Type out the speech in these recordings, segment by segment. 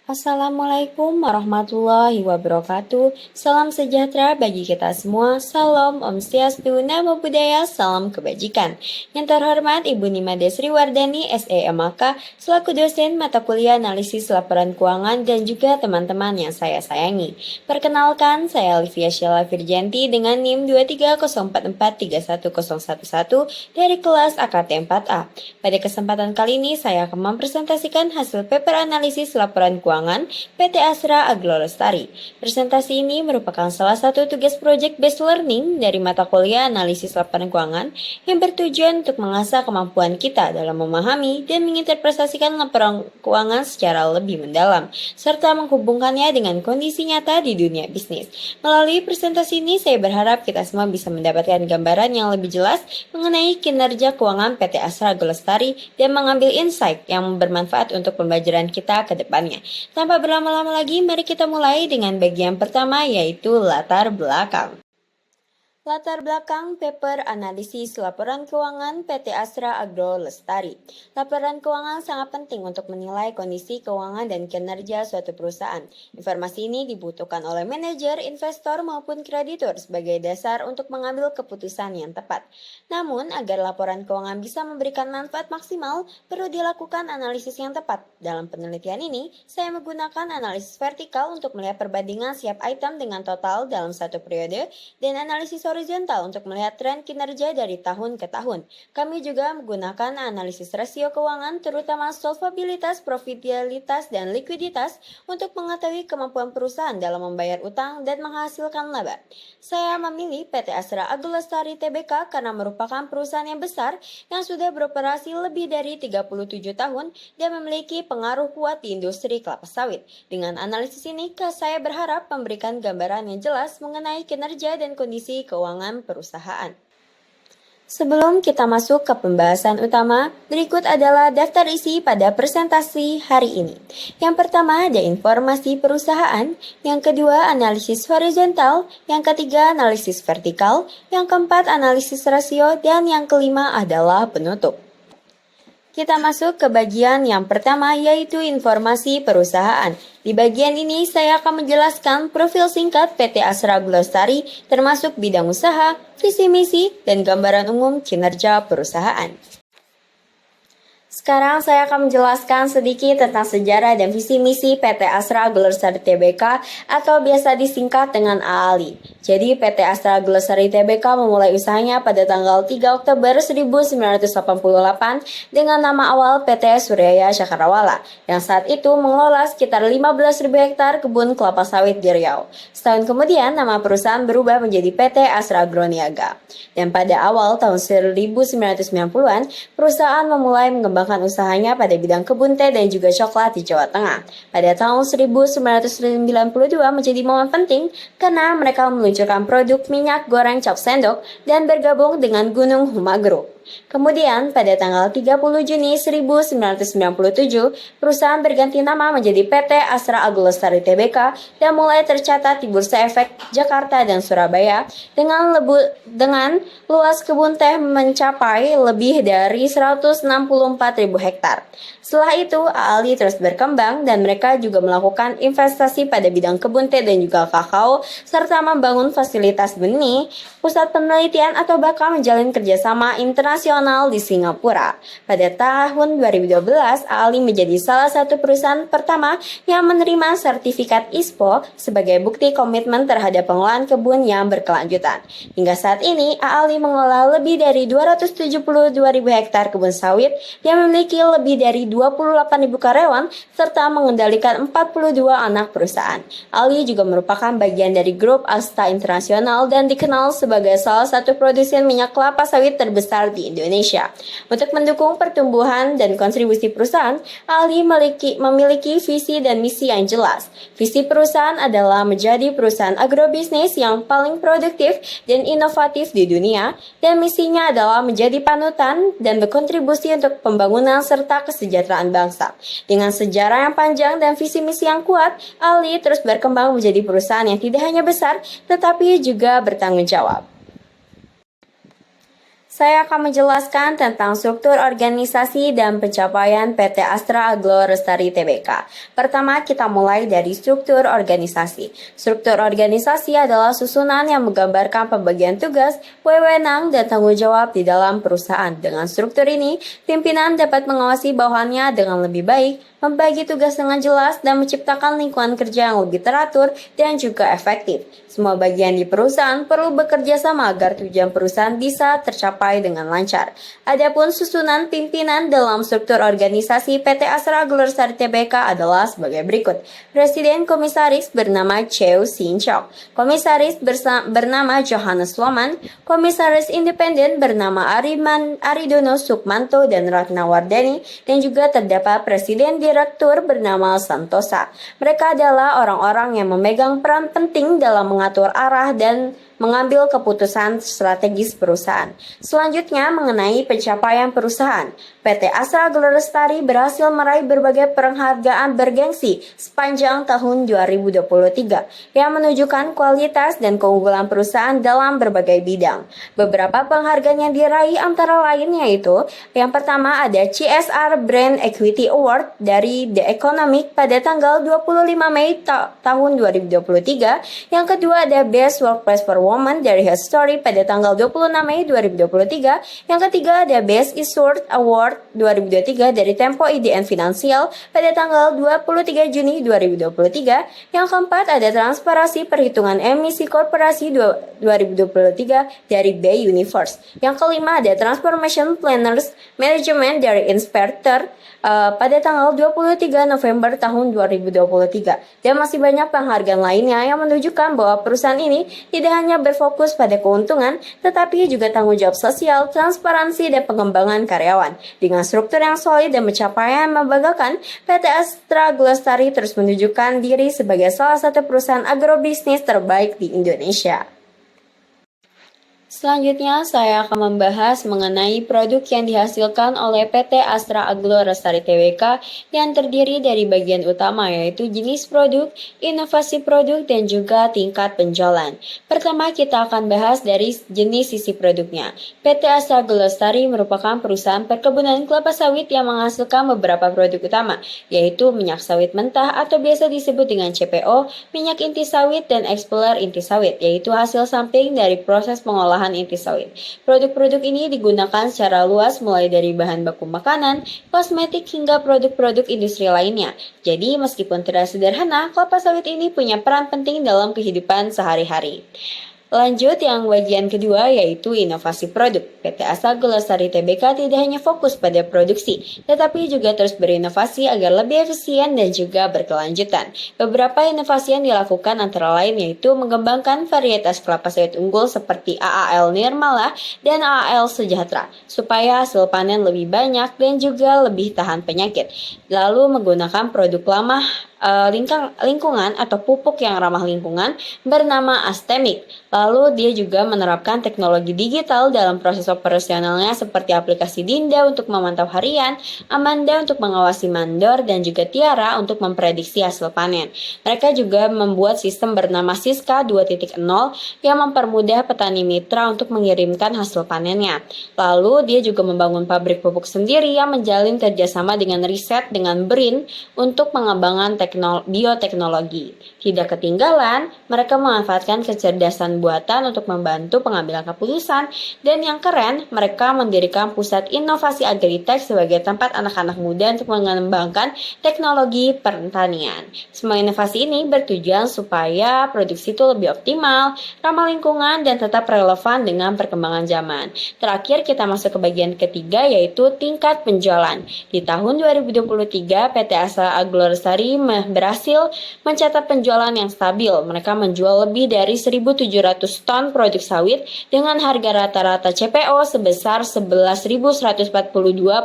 Assalamualaikum warahmatullahi wabarakatuh. Salam sejahtera bagi kita semua. Salam Om Swastiastu, Namo Buddhaya, salam kebajikan. Yang terhormat Ibu Nima Desri Wardani, SEMAK, selaku dosen mata kuliah analisis laporan keuangan dan juga teman-teman yang saya sayangi. Perkenalkan, saya Olivia Sheila Virjanti dengan NIM 230443111 dari kelas AKT 4A. Pada kesempatan kali ini saya akan mempresentasikan hasil paper analisis laporan keuangan PT Asra Agrolestari. Presentasi ini merupakan salah satu tugas project based learning dari mata kuliah analisis laporan keuangan yang bertujuan untuk mengasah kemampuan kita dalam memahami dan menginterpretasikan laporan keuangan secara lebih mendalam, serta menghubungkannya dengan kondisi nyata di dunia bisnis. Melalui presentasi ini, saya berharap kita semua bisa mendapatkan gambaran yang lebih jelas mengenai kinerja keuangan PT Asra Agrolestari dan mengambil insight yang bermanfaat untuk pembelajaran kita ke depannya. Tanpa berlama-lama lagi, mari kita mulai dengan bagian pertama, yaitu latar belakang. Latar belakang paper analisis laporan keuangan PT Asra Agrolestari. Laporan keuangan sangat penting untuk menilai kondisi keuangan dan kinerja suatu perusahaan. Informasi ini dibutuhkan oleh manajer, investor maupun kreditur sebagai dasar untuk mengambil keputusan yang tepat. Namun, agar laporan keuangan bisa memberikan manfaat maksimal, perlu dilakukan analisis yang tepat. Dalam penelitian ini, saya menggunakan analisis vertikal untuk melihat perbandingan setiap item dengan total dalam satu periode dan analisis horizontal untuk melihat tren kinerja dari tahun ke tahun. Kami juga menggunakan analisis rasio keuangan terutama solvabilitas, profitabilitas, dan likuiditas untuk mengetahui kemampuan perusahaan dalam membayar utang dan menghasilkan laba. Saya memilih PT Asra Agrolestari Tbk karena merupakan perusahaan yang besar yang sudah beroperasi lebih dari 37 tahun dan memiliki pengaruh kuat di industri kelapa sawit. Dengan analisis ini, saya berharap memberikan gambaran yang jelas mengenai kinerja dan kondisi keuangan perusahaan. Sebelum kita masuk ke pembahasan utama, berikut adalah daftar isi pada presentasi hari ini. Yang pertama ada informasi perusahaan, yang kedua analisis horizontal, yang ketiga analisis vertikal, yang keempat analisis rasio, dan yang kelima adalah penutup. Kita masuk ke bagian yang pertama, yaitu informasi perusahaan. Di bagian ini saya akan menjelaskan profil singkat PT Asra Agrolestari termasuk bidang usaha, visi misi, dan gambaran umum kinerja perusahaan. Sekarang saya akan menjelaskan sedikit tentang sejarah dan visi misi PT Asra Agrolestari Tbk atau biasa disingkat dengan AALI. Jadi PT Asra Agrolestari Tbk memulai usahanya pada tanggal 3 Oktober 1988 dengan nama awal PT Suryaya Cakrawala yang saat itu mengelola sekitar 15.000 hektar kebun kelapa sawit di Riau. Setahun kemudian nama perusahaan berubah menjadi PT Asra Agroniaga. Dan pada awal tahun 1990-an, perusahaan memulai mengembangkan usahanya pada bidang kebun teh dan juga coklat di Jawa Tengah. Pada tahun 1992 menjadi momen penting karena mereka meluncurkan produk minyak goreng Cap Sendok dan bergabung dengan Gunung Huma Group. Kemudian pada tanggal 30 Juni 1997, perusahaan berganti nama menjadi PT Asra Agrolestari Tbk dan mulai tercatat di Bursa Efek Jakarta dan Surabaya dengan luas kebun teh mencapai lebih dari 164.000 hektar. Setelah itu, AALI terus berkembang dan mereka juga melakukan investasi pada bidang kebun teh dan juga kakao, serta membangun fasilitas benih, pusat penelitian atau bahkan menjalin kerjasama internasional di Singapura. Pada tahun 2012, AALI menjadi salah satu perusahaan pertama yang menerima sertifikat ISPO sebagai bukti komitmen terhadap pengelolaan kebun yang berkelanjutan. Hingga saat ini, AALI mengelola lebih dari 272.000 hektar kebun sawit yang memiliki lebih dari 28.000 karyawan serta mengendalikan 42 anak perusahaan. AALI juga merupakan bagian dari grup Asta Internasional dan dikenal sebagai salah satu produsen minyak kelapa sawit terbesar di Indonesia. Untuk mendukung pertumbuhan dan kontribusi perusahaan, AALI memiliki visi dan misi yang jelas. Visi perusahaan adalah menjadi perusahaan agrobisnis yang paling produktif dan inovatif di dunia, dan misinya adalah menjadi panutan dan berkontribusi untuk pembangunan serta kesejahteraan bangsa. Dengan sejarah yang panjang dan visi misi yang kuat, AALI terus berkembang menjadi perusahaan yang tidak hanya besar, tetapi juga bertanggung jawab. Saya akan menjelaskan tentang struktur organisasi dan pencapaian PT Astra Aglo Lestari Tbk. Pertama, kita mulai dari struktur organisasi. Struktur organisasi adalah susunan yang menggambarkan pembagian tugas, wewenang, dan tanggung jawab di dalam perusahaan. Dengan struktur ini, pimpinan dapat mengawasi bawahannya dengan lebih baik, membagi tugas dengan jelas, dan menciptakan lingkungan kerja yang lebih teratur dan juga efektif. Semua bagian di perusahaan perlu bekerja sama agar tujuan perusahaan bisa tercapai dengan lancar. Adapun susunan pimpinan dalam struktur organisasi PT Astra Aglo Lestari Tbk adalah sebagai berikut. Presiden Komisaris bernama Cheu Sin Chok, Komisaris bernama Johannes Loman, Komisaris Independen bernama Aridono Sukmanto dan Ratnawardani, dan juga terdapat Presiden Direktur bernama Santosa. Mereka adalah orang-orang yang memegang peran penting dalam mengatur arah dan mengambil keputusan strategis perusahaan. Selanjutnya mengenai pencapaian perusahaan. PT Astra Aglo Lestari berhasil meraih berbagai penghargaan bergengsi sepanjang tahun 2023 yang menunjukkan kualitas dan keunggulan perusahaan dalam berbagai bidang. Beberapa penghargaan yang diraih antara lain yaitu yang pertama ada CSR Brand Equity Award dari The Economic pada tanggal 25 Mei tahun 2023. Yang kedua ada Best Workplace for Women dari Health Story pada tanggal 26 Mei 2023. Yang ketiga ada Best Issued Award 2023 dari Tempo IDN Finansial pada tanggal 23 Juni 2023. Yang keempat ada Transparansi Perhitungan Emisi Korporasi 2023 dari Bay Universe. Yang kelima ada Transformation Planners Management dari Inspector pada tanggal 23 November tahun 2023. Dan masih banyak penghargaan lainnya yang menunjukkan bahwa perusahaan ini tidak hanya berfokus pada keuntungan, tetapi juga tanggung jawab sosial, transparansi, dan pengembangan karyawan. Dengan struktur yang solid dan pencapaian yang membanggakan, PT Astra Aglo Lestari terus menunjukkan diri sebagai salah satu perusahaan agrobisnis terbaik di Indonesia. Selanjutnya, saya akan membahas mengenai produk yang dihasilkan oleh PT Astra Aglo Lestari Tbk yang terdiri dari bagian utama yaitu jenis produk, inovasi produk, dan juga tingkat penjualan. Pertama, kita akan bahas dari jenis sisi produknya. PT Astra Aglo Lestari merupakan perusahaan perkebunan kelapa sawit yang menghasilkan beberapa produk utama, yaitu minyak sawit mentah atau biasa disebut dengan CPO, minyak inti sawit, dan expeller inti sawit, yaitu hasil samping dari proses pengolahan inti sawit. Produk-produk ini digunakan secara luas mulai dari bahan baku makanan, kosmetik, hingga produk-produk industri lainnya. Jadi meskipun tidak sederhana, kelapa sawit ini punya peran penting dalam kehidupan sehari-hari. Lanjut yang bagian kedua yaitu inovasi produk. PT Astra Aglo Lestari Tbk tidak hanya fokus pada produksi, tetapi juga terus berinovasi agar lebih efisien dan juga berkelanjutan. Beberapa inovasi yang dilakukan antara lain yaitu mengembangkan varietas kelapa sawit unggul seperti AAL Nirmala dan AAL Sejahtera, supaya hasil panen lebih banyak dan juga lebih tahan penyakit. Lalu menggunakan produk lama lingkungan atau pupuk yang ramah lingkungan bernama Astemik. Lalu dia juga menerapkan teknologi digital dalam proses operasionalnya seperti aplikasi Dinda untuk memantau harian, Amanda untuk mengawasi mandor, dan juga Tiara untuk memprediksi hasil panen. Mereka juga membuat sistem bernama Siska 2.0 yang mempermudah petani mitra untuk mengirimkan hasil panennya. Lalu dia juga membangun pabrik pupuk sendiri yang menjalin kerjasama dengan riset dengan BRIN untuk pengembangan bioteknologi. Tidak ketinggalan, mereka memanfaatkan kecerdasan buatan untuk membantu pengambilan keputusan, dan yang keren, mereka mendirikan pusat inovasi agritech sebagai tempat anak-anak muda untuk mengembangkan teknologi pertanian. Semua inovasi ini bertujuan supaya produksi itu lebih optimal, ramah lingkungan, dan tetap relevan dengan perkembangan zaman. Terakhir, kita masuk ke bagian ketiga yaitu tingkat penjualan. Di tahun 2023, PT Astra Aglo Lestari berhasil mencatat penjualan yang stabil. Mereka menjual lebih dari 1.700 ton produk sawit dengan harga rata-rata CPO sebesar 11.142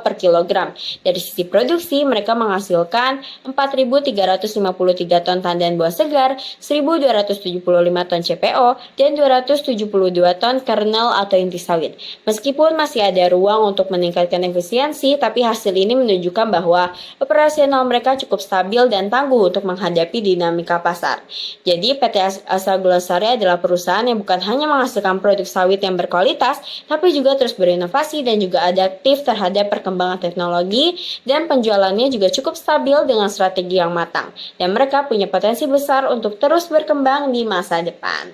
per kilogram. Dari sisi produksi, mereka menghasilkan 4.353 ton tandan buah segar, 1.275 ton CPO, dan 272 ton kernel atau inti sawit. Meskipun masih ada ruang untuk meningkatkan efisiensi, tapi hasil ini menunjukkan bahwa operasional mereka cukup stabil dan tangguh tangguh untuk menghadapi dinamika pasar. Jadi PT Astra Lestari adalah perusahaan yang bukan hanya menghasilkan produk sawit yang berkualitas, tapi juga terus berinovasi dan juga adaptif terhadap perkembangan teknologi, dan penjualannya juga cukup stabil dengan strategi yang matang. Dan mereka punya potensi besar untuk terus berkembang di masa depan.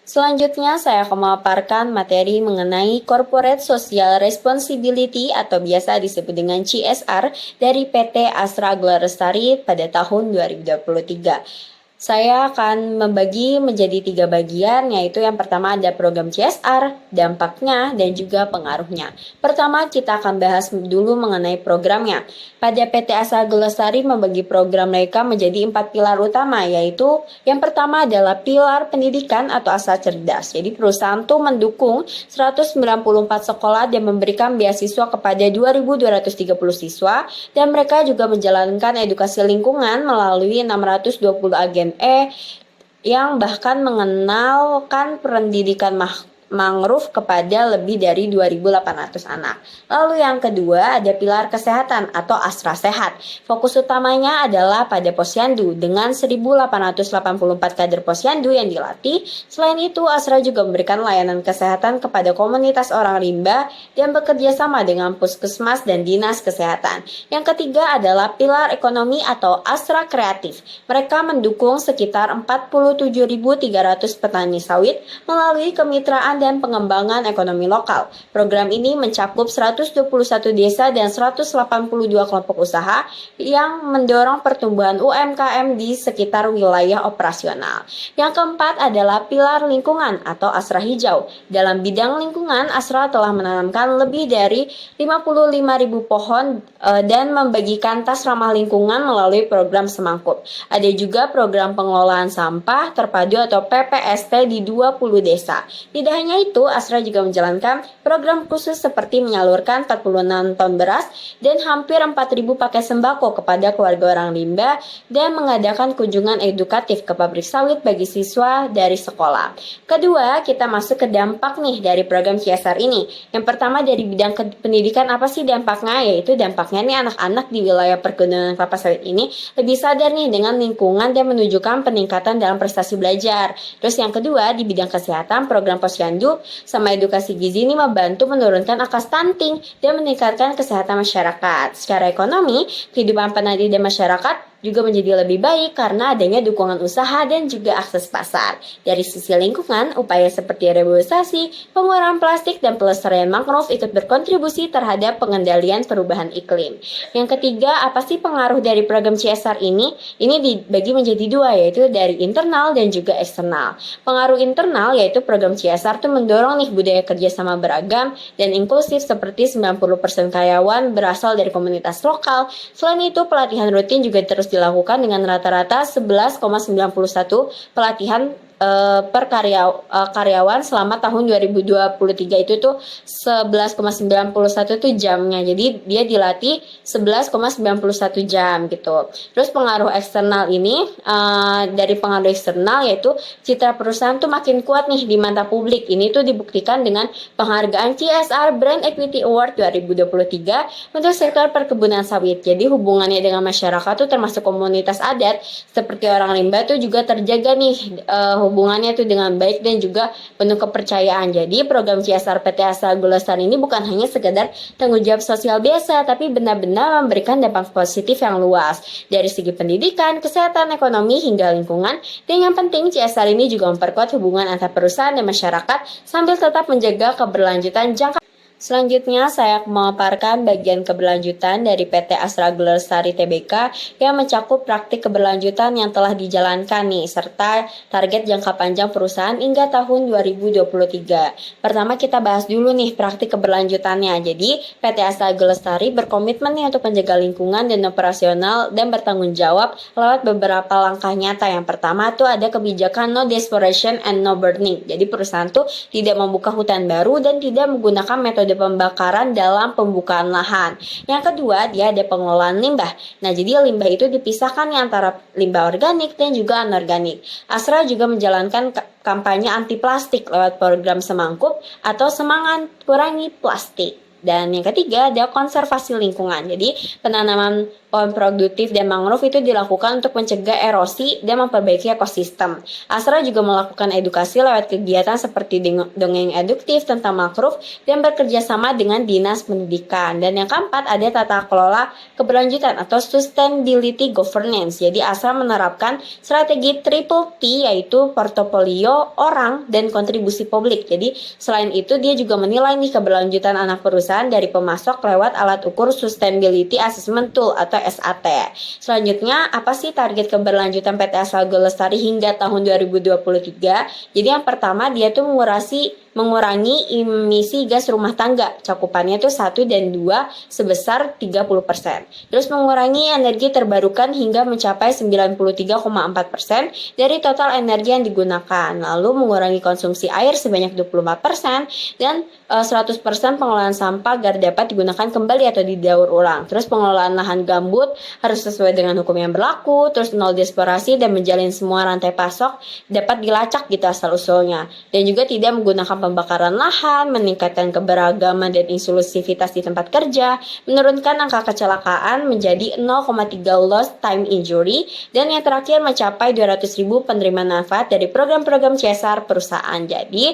Selanjutnya, saya akan memaparkan materi mengenai Corporate Social Responsibility atau biasa disebut dengan CSR dari PT Astra Lestari pada tahun 2023. Saya akan membagi menjadi 3 bagian, yaitu yang pertama ada program CSR, dampaknya, dan juga pengaruhnya. Pertama, kita akan bahas dulu mengenai programnya. Pada PT Astra Lestari membagi program mereka menjadi 4 pilar utama, yaitu yang pertama adalah pilar pendidikan atau Astra Cerdas. Jadi perusahaan itu mendukung 194 sekolah dan memberikan beasiswa kepada 2.230 siswa, dan mereka juga menjalankan edukasi lingkungan melalui 620 agen yang bahkan mengenalkan pendidikan mangrove kepada lebih dari 2.800 anak. Lalu yang kedua ada pilar kesehatan atau Astra Sehat. Fokus utamanya adalah pada posyandu dengan 1.884 kader posyandu yang dilatih. Selain itu, Astra juga memberikan layanan kesehatan kepada komunitas orang rimba dan bekerja sama dengan puskesmas dan dinas kesehatan. Yang ketiga adalah pilar ekonomi atau Astra Kreatif. Mereka mendukung sekitar 47.300 petani sawit melalui kemitraan dan pengembangan ekonomi lokal. Program ini mencakup 121 desa dan 182 kelompok usaha yang mendorong pertumbuhan UMKM di sekitar wilayah operasional. Yang keempat adalah pilar lingkungan atau Astra Hijau. Dalam bidang lingkungan, Astra telah menanamkan lebih dari 55.000 pohon dan membagikan tas ramah lingkungan melalui program Semangkuk. Ada juga program pengelolaan sampah terpadu atau PPST di 20 desa. Tidak hanya itu, Astra juga menjalankan program khusus seperti menyalurkan 46 ton beras dan hampir 4.000 paket sembako kepada keluarga orang rimba dan mengadakan kunjungan edukatif ke pabrik sawit bagi siswa dari sekolah. Kedua, kita masuk ke dampak nih dari program CSR ini. Yang pertama dari bidang pendidikan, apa sih dampaknya? Yaitu dampaknya nih anak-anak di wilayah perkebunan kelapa sawit ini lebih sadar nih dengan lingkungan dan menunjukkan peningkatan dalam prestasi belajar. Terus yang kedua, di bidang kesehatan, program posyandu sama edukasi gizi ini membantu menurunkan angka stunting dan meningkatkan kesehatan masyarakat. Secara ekonomi, kehidupan petani dan masyarakat juga menjadi lebih baik karena adanya dukungan usaha dan juga akses pasar. Dari sisi lingkungan, upaya seperti reboisasi, pengurangan plastik, dan pelestarian mangrove ikut berkontribusi terhadap pengendalian perubahan iklim. Yang ketiga, apa sih pengaruh dari program CSR ini? Ini dibagi menjadi dua, yaitu dari internal dan juga eksternal. Pengaruh internal yaitu program CSR itu mendorong nih budaya kerjasama beragam dan inklusif seperti 90% karyawan berasal dari komunitas lokal. Selain itu, pelatihan rutin juga terus dilakukan dengan rata-rata 11,91 pelatihan per karyawan selama tahun 2023 itu tuh 11,91 tuh jamnya. Jadi dia dilatih 11,91 jam gitu. Terus pengaruh eksternal ini dari pengaruh eksternal yaitu citra perusahaan tuh makin kuat nih di mata publik. Ini tuh dibuktikan dengan penghargaan CSR Brand Equity Award 2023 untuk sektor perkebunan sawit. Jadi hubungannya dengan masyarakat tuh termasuk komunitas adat seperti orang rimba tuh juga terjaga nih hubungannya tuh dengan baik dan juga penuh kepercayaan. Jadi program CSR PT Astra Lestari ini bukan hanya sekedar tanggung jawab sosial biasa, tapi benar-benar memberikan dampak positif yang luas dari segi pendidikan, kesehatan, ekonomi hingga lingkungan. Dan yang penting CSR ini juga memperkuat hubungan antar perusahaan dan masyarakat sambil tetap menjaga keberlanjutan jangka. Selanjutnya, saya memaparkan bagian keberlanjutan dari PT Astra Lestari Tbk yang mencakup praktik keberlanjutan yang telah dijalankan nih, serta target jangka panjang perusahaan hingga tahun 2023. Pertama, kita bahas dulu nih praktik keberlanjutannya. Jadi, PT Astra Lestari berkomitmen nih untuk menjaga lingkungan dan operasional dan bertanggung jawab lewat beberapa langkah nyata. Yang pertama tuh ada kebijakan no deforestation and no burning. Jadi, perusahaan tuh tidak membuka hutan baru dan tidak menggunakan metode pembakaran dalam pembukaan lahan. Yang kedua, dia ada pengelolaan limbah. Nah, jadi limbah itu dipisahkan antara limbah organik dan juga anorganik. Astra juga menjalankan kampanye anti plastik lewat program Semangkuk atau Semangat Kurangi Plastik. Dan yang ketiga ada konservasi lingkungan. Jadi penanaman pohon produktif dan mangrove itu dilakukan untuk mencegah erosi dan memperbaiki ekosistem. Asra juga melakukan edukasi lewat kegiatan seperti dongeng eduktif tentang mangrove dan bekerja sama dengan Dinas Pendidikan. Dan yang keempat ada tata kelola keberlanjutan atau sustainability governance. Jadi Asra menerapkan strategi triple P yaitu portofolio, orang, dan kontribusi publik. Jadi selain itu dia juga menilai nih keberlanjutan anak perusahaan dari pemasok lewat alat ukur Sustainability Assessment Tool atau SAT. Selanjutnya, apa sih target keberlanjutan PT Asa Lestari hingga tahun 2023? Jadi yang pertama dia tuh mengurangi emisi gas rumah tangga, cakupannya tuh 1 dan 2 sebesar 30%. Terus mengurangi energi terbarukan hingga mencapai 93,4% dari total energi yang digunakan. Lalu mengurangi konsumsi air sebanyak 24% dan 100% pengelolaan sampah agar dapat digunakan kembali atau didaur ulang. Terus pengelolaan lahan gambut harus sesuai dengan hukum yang berlaku, terus nol deforestasi dan menjalin semua rantai pasok dapat dilacak gitu asal usulnya. Dan juga tidak menggunakan pembakaran lahan, meningkatkan keberagaman dan inklusivitas di tempat kerja, menurunkan angka kecelakaan menjadi 0,3 lost time injury, dan yang terakhir mencapai 200.000 penerima manfaat dari program-program CSR perusahaan. Jadi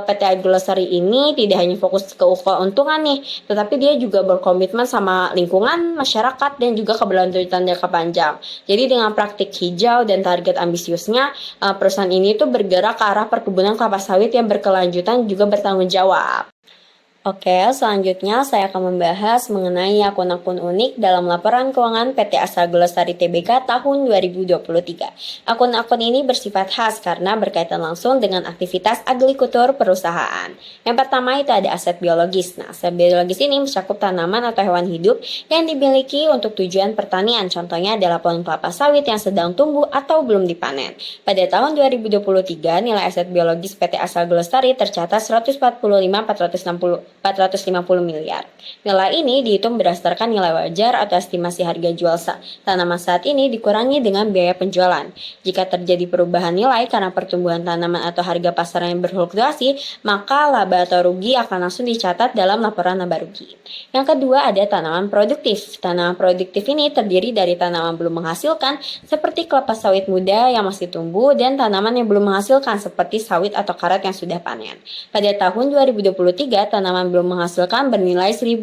PT Agro Lestari ini tidak hanya fokus ke keuntungan nih, tetapi dia juga berkomitmen sama lingkungan, masyarakat, dan juga keberlanjutan jangka panjang. Jadi dengan praktik hijau dan target ambisiusnya, perusahaan ini tuh bergerak ke arah perkebunan kelapa sawit yang berkelanjutan juga bertanggung jawab. Oke, selanjutnya saya akan membahas mengenai akun-akun unik dalam laporan keuangan PT Asa Lestari Tbk tahun 2023. Akun-akun ini bersifat khas karena berkaitan langsung dengan aktivitas agrikultur perusahaan. Yang pertama itu ada aset biologis. Nah, aset biologis ini mencakup tanaman atau hewan hidup yang dimiliki untuk tujuan pertanian. Contohnya adalah pohon kelapa sawit yang sedang tumbuh atau belum dipanen. Pada tahun 2023, nilai aset biologis PT Asa Lestari tercatat 450 miliar. Nilai ini dihitung berdasarkan nilai wajar atau estimasi harga jual tanaman saat ini dikurangi dengan biaya penjualan. Jika terjadi perubahan nilai karena pertumbuhan tanaman atau harga pasar yang berfluktuasi, maka laba atau rugi akan langsung dicatat dalam laporan laba rugi. Yang kedua ada tanaman produktif. Tanaman produktif ini terdiri dari tanaman belum menghasilkan seperti kelapa sawit muda yang masih tumbuh dan tanaman yang belum menghasilkan seperti sawit atau karet yang sudah panen. Pada tahun 2023, tanaman belum menghasilkan bernilai 1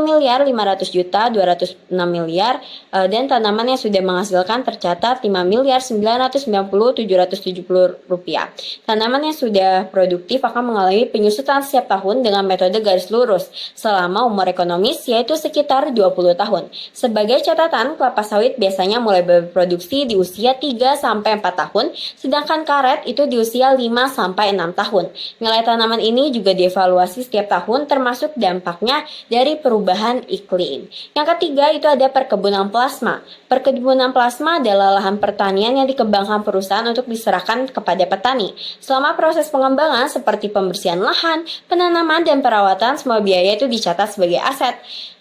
miliar 500 juta 206 miliar dan tanaman yang sudah menghasilkan tercatat 5 miliar 990 770 rupiah. Tanaman yang sudah produktif akan mengalami penyusutan setiap tahun dengan metode garis lurus selama umur ekonomis yaitu sekitar 20 tahun. Sebagai catatan, kelapa sawit biasanya mulai berproduksi di usia 3-4 tahun, sedangkan karet itu di usia 5-6 tahun. Nilai tanaman ini juga dievaluasi setiap tahun termasuk dampaknya dari perubahan iklim. Yang ketiga itu ada perkebunan plasma. Perkebunan plasma adalah lahan pertanian yang dikembangkan perusahaan untuk diserahkan kepada petani. Selama proses pengembangan seperti pembersihan lahan, penanaman, dan perawatan, semua biaya itu dicatat sebagai aset.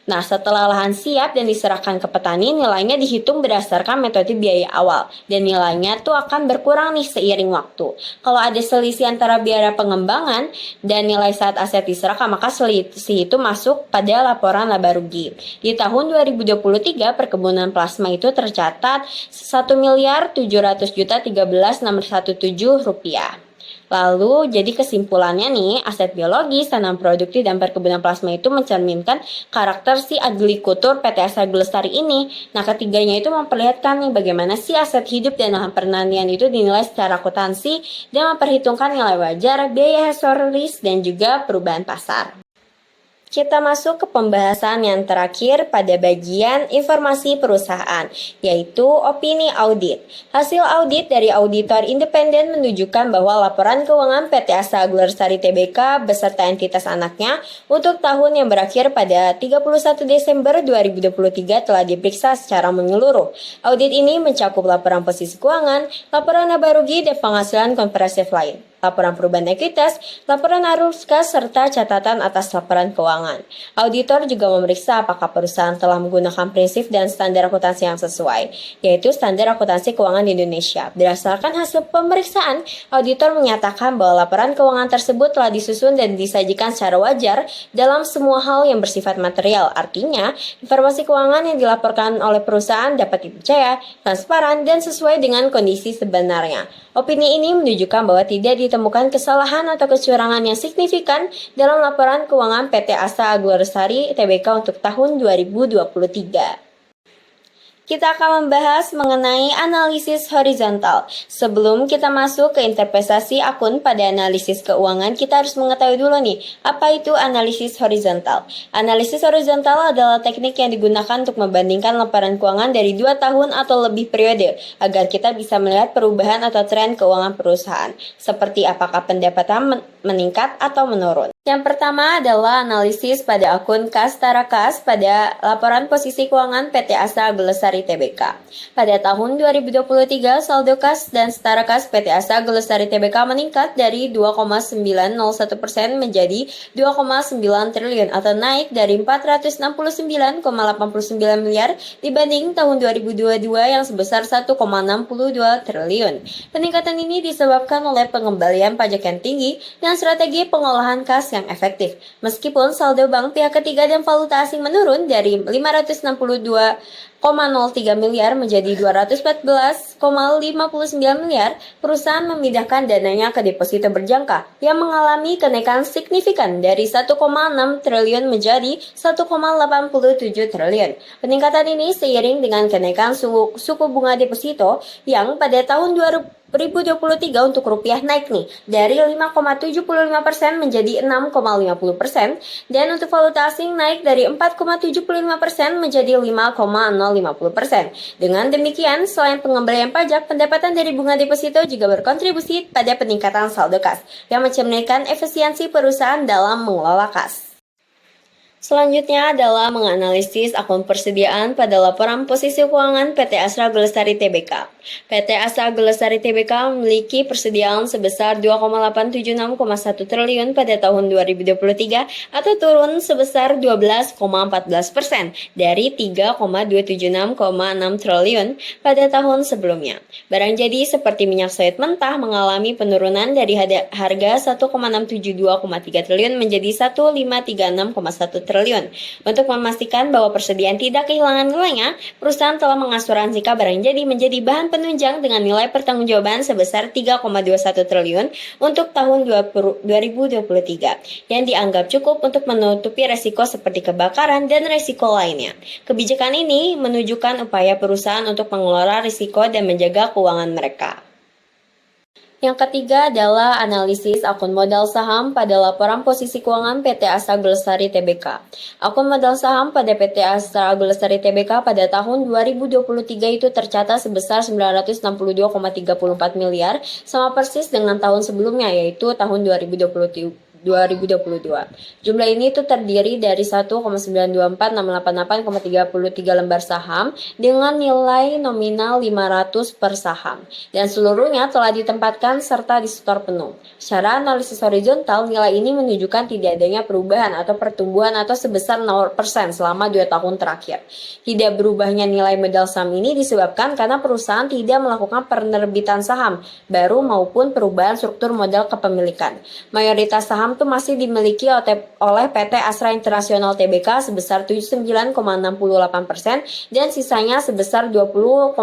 Nah, setelah lahan siap dan diserahkan ke petani, nilainya dihitung berdasarkan metode biaya awal. Dan nilainya tuh akan berkurang nih seiring waktu. Kalau ada selisih antara biaya pengembangan dan nilai saat aset diserahkan, maka selisih itu masuk pada laporan laba rugi. Di tahun 2023, perkebunan plasma itu tercatat 1 miliar 700 juta 13.617 rupiah. Lalu, jadi kesimpulannya nih, aset biologis, tanaman produktif, dan perkebunan plasma itu mencerminkan karakter si agrikultur PT Asa Lestari ini. Nah, ketiganya itu memperlihatkan nih bagaimana si aset hidup dan lahan pertanian itu dinilai secara akuntansi dan memperhitungkan nilai wajar, biaya historis, dan juga perubahan pasar. Kita masuk ke pembahasan yang terakhir pada bagian informasi perusahaan, yaitu opini audit. Hasil audit dari auditor independen menunjukkan bahwa laporan keuangan PT Asa Lestari Tbk beserta entitas anaknya untuk tahun yang berakhir pada 31 Desember 2023 telah diperiksa secara menyeluruh. Audit ini mencakup laporan posisi keuangan, laporan laba rugi, dan penghasilan komprehensif lain. laporan perubahan ekuitas, laporan arus kas, serta catatan atas laporan keuangan. Auditor juga memeriksa apakah perusahaan telah menggunakan prinsip dan standar akuntansi yang sesuai, yaitu standar akuntansi keuangan di Indonesia. Berdasarkan hasil pemeriksaan, auditor menyatakan bahwa laporan keuangan tersebut telah disusun dan disajikan secara wajar dalam semua hal yang bersifat material. Artinya, informasi keuangan yang dilaporkan oleh perusahaan dapat dipercaya, transparan, dan sesuai dengan kondisi sebenarnya. Opini ini menunjukkan bahwa tidak ditemukan kesalahan atau kecurangan yang signifikan dalam laporan keuangan PT Astra Agrolestari Tbk untuk tahun 2023. Kita akan membahas mengenai analisis horizontal. Sebelum kita masuk ke interpretasi akun pada analisis keuangan, kita harus mengetahui dulu nih, apa itu analisis horizontal. Analisis horizontal adalah teknik yang digunakan untuk membandingkan laporan keuangan dari 2 tahun atau lebih periode, agar kita bisa melihat perubahan atau tren keuangan perusahaan, seperti apakah pendapatan meningkat atau menurun. Yang pertama adalah analisis pada akun kas setara kas pada laporan posisi keuangan PT Astra Agrolestari Tbk. Pada tahun 2023, saldo kas dan setara kas PT Astra Agrolestari Tbk meningkat dari 2,901% menjadi 2,9 triliun atau naik dari 469,89 miliar dibanding tahun 2022 yang sebesar 1,62 triliun. Peningkatan ini disebabkan oleh pengembalian pajak yang tinggi dan strategi pengolahan kas yang efektif. Meskipun saldo bank pihak ketiga dan valuta asing menurun dari 562,03 miliar menjadi 214,59 miliar, perusahaan memindahkan dananya ke deposito berjangka yang mengalami kenaikan signifikan dari 1,6 triliun menjadi 1,87 triliun. Peningkatan ini seiring dengan kenaikan suku bunga deposito yang pada tahun 2023 untuk rupiah naik nih dari 5,75% menjadi 6,50% dan untuk valuta asing naik dari 4,75% menjadi 5,050%. Dengan demikian, selain pengembalian pajak, pendapatan dari bunga deposito juga berkontribusi pada peningkatan saldo kas yang mencerminkan efisiensi perusahaan dalam mengelola kas. Selanjutnya adalah menganalisis akun persediaan pada laporan posisi keuangan PT Astra Agrolestari Tbk. PT Astra Agrolestari Tbk memiliki persediaan sebesar 2,876,1 triliun pada tahun 2023 atau turun sebesar 12,14% dari 3,276,6 triliun pada tahun sebelumnya. Barang jadi seperti minyak sawit mentah mengalami penurunan dari harga 1,672,3 triliun menjadi 1,536,1 triliun. Untuk memastikan bahwa persediaan tidak kehilangan nilainya, perusahaan telah mengasuransikan barang jadi menjadi bahan penunjang dengan nilai pertanggungjawaban sebesar 3,21 triliun untuk tahun 2023 yang dianggap cukup untuk menutupi resiko seperti kebakaran dan resiko lainnya. Kebijakan ini menunjukkan upaya perusahaan untuk mengelola risiko dan menjaga keuangan mereka. Yang ketiga adalah analisis akun modal saham pada laporan posisi keuangan PT Astra Agrolestari Tbk. Akun modal saham pada PT Astra Agrolestari Tbk pada tahun 2023 itu tercatat sebesar 962,34 miliar, sama persis dengan tahun sebelumnya yaitu tahun 2022. Jumlah ini itu terdiri dari 1,924688,33 lembar saham dengan nilai nominal 500 per saham dan seluruhnya telah ditempatkan serta disetor penuh. Secara analisis horizontal, nilai ini menunjukkan tidak adanya perubahan atau pertumbuhan atau sebesar 0% selama 2 tahun terakhir. Tidak berubahnya nilai modal saham ini disebabkan karena perusahaan tidak melakukan penerbitan saham baru maupun perubahan struktur modal kepemilikan. Mayoritas saham itu masih dimiliki oleh PT Astra International Tbk sebesar 79,68% dan sisanya sebesar 20,32%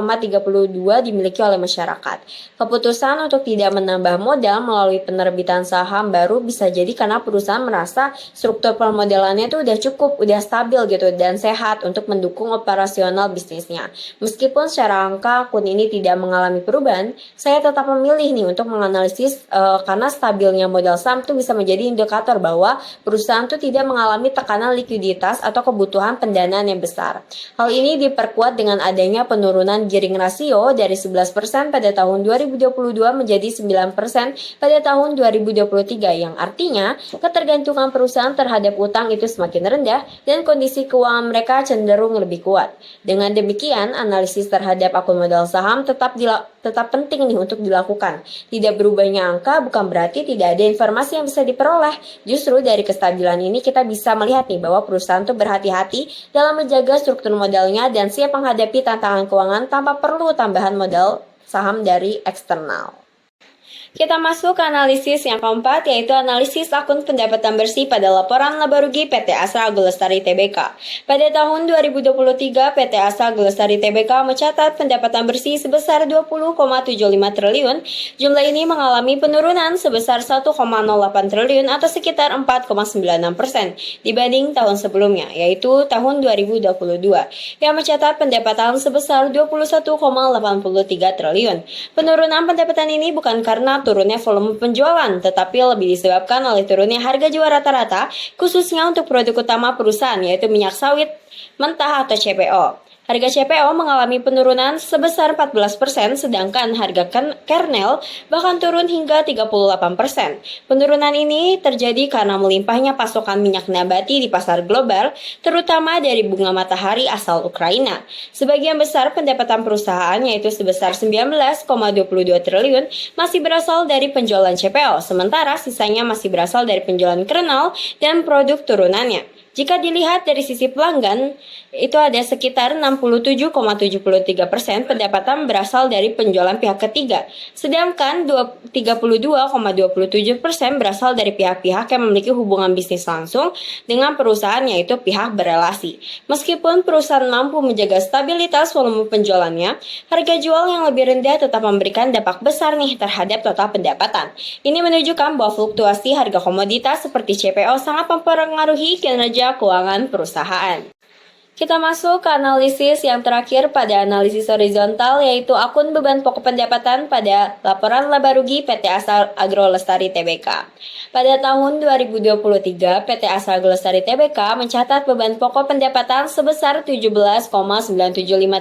dimiliki oleh masyarakat. Keputusan untuk tidak menambah modal melalui penerbitan saham baru bisa jadi karena perusahaan merasa struktur permodalannya itu udah cukup, udah stabil gitu dan sehat untuk mendukung operasional bisnisnya. Meskipun secara angka akun ini tidak mengalami perubahan, saya tetap memilih nih untuk menganalisis karena stabilnya modal saham itu bisa menjadi menjadi indikator bahwa perusahaan itu tidak mengalami tekanan likuiditas atau kebutuhan pendanaan yang besar. Hal ini diperkuat dengan adanya penurunan gearing rasio dari 11% pada tahun 2022 menjadi 9% pada tahun 2023, yang artinya ketergantungan perusahaan terhadap utang itu semakin rendah dan kondisi keuangan mereka cenderung lebih kuat. Dengan demikian, analisis terhadap akun modal saham tetap penting nih untuk dilakukan. Tidak berubahnya angka bukan berarti tidak ada informasi yang bisa diperoleh. Justru dari kestabilan ini kita bisa melihat nih bahwa perusahaan itu berhati-hati dalam menjaga struktur modalnya dan siap menghadapi tantangan keuangan tanpa perlu tambahan modal saham dari eksternal. Kita masuk ke analisis yang keempat, yaitu analisis akun pendapatan bersih pada laporan laba rugi PT Astra Agrolestari Tbk. Pada tahun 2023, PT Astra Agrolestari Tbk mencatat pendapatan bersih sebesar 20,75 triliun. Jumlah ini mengalami penurunan sebesar 1,08 triliun atau sekitar 4,96% dibanding tahun sebelumnya, yaitu tahun 2022, yang mencatat pendapatan sebesar 21,83 triliun. Penurunan pendapatan ini bukan karena turunnya volume penjualan, tetapi lebih disebabkan oleh turunnya harga jual rata-rata, khususnya untuk produk utama perusahaan, yaitu minyak sawit mentah atau CPO. Harga CPO mengalami penurunan sebesar 14%, sedangkan harga kernel bahkan turun hingga 38%. Penurunan ini terjadi karena melimpahnya pasokan minyak nabati di pasar global, terutama dari bunga matahari asal Ukraina. Sebagian besar pendapatan perusahaan, yaitu sebesar 19,22 triliun, masih berasal dari penjualan CPO, sementara sisanya masih berasal dari penjualan kernel dan produk turunannya. Jika dilihat dari sisi pelanggan, itu ada sekitar 67,73% pendapatan berasal dari penjualan pihak ketiga, sedangkan 32,27% berasal dari pihak-pihak yang memiliki hubungan bisnis langsung dengan perusahaan, yaitu pihak berelasi. Meskipun perusahaan mampu menjaga stabilitas volume penjualannya, harga jual yang lebih rendah tetap memberikan dampak besar nih terhadap total pendapatan. Ini menunjukkan bahwa fluktuasi harga komoditas seperti CPO sangat mempengaruhi kinerja keuangan perusahaan. Kita masuk ke analisis yang terakhir pada analisis horizontal, yaitu akun beban pokok pendapatan pada laporan laba rugi PT Astra Agrolestari Tbk. Pada tahun 2023, PT Astra Agrolestari Tbk mencatat beban pokok pendapatan sebesar 17,975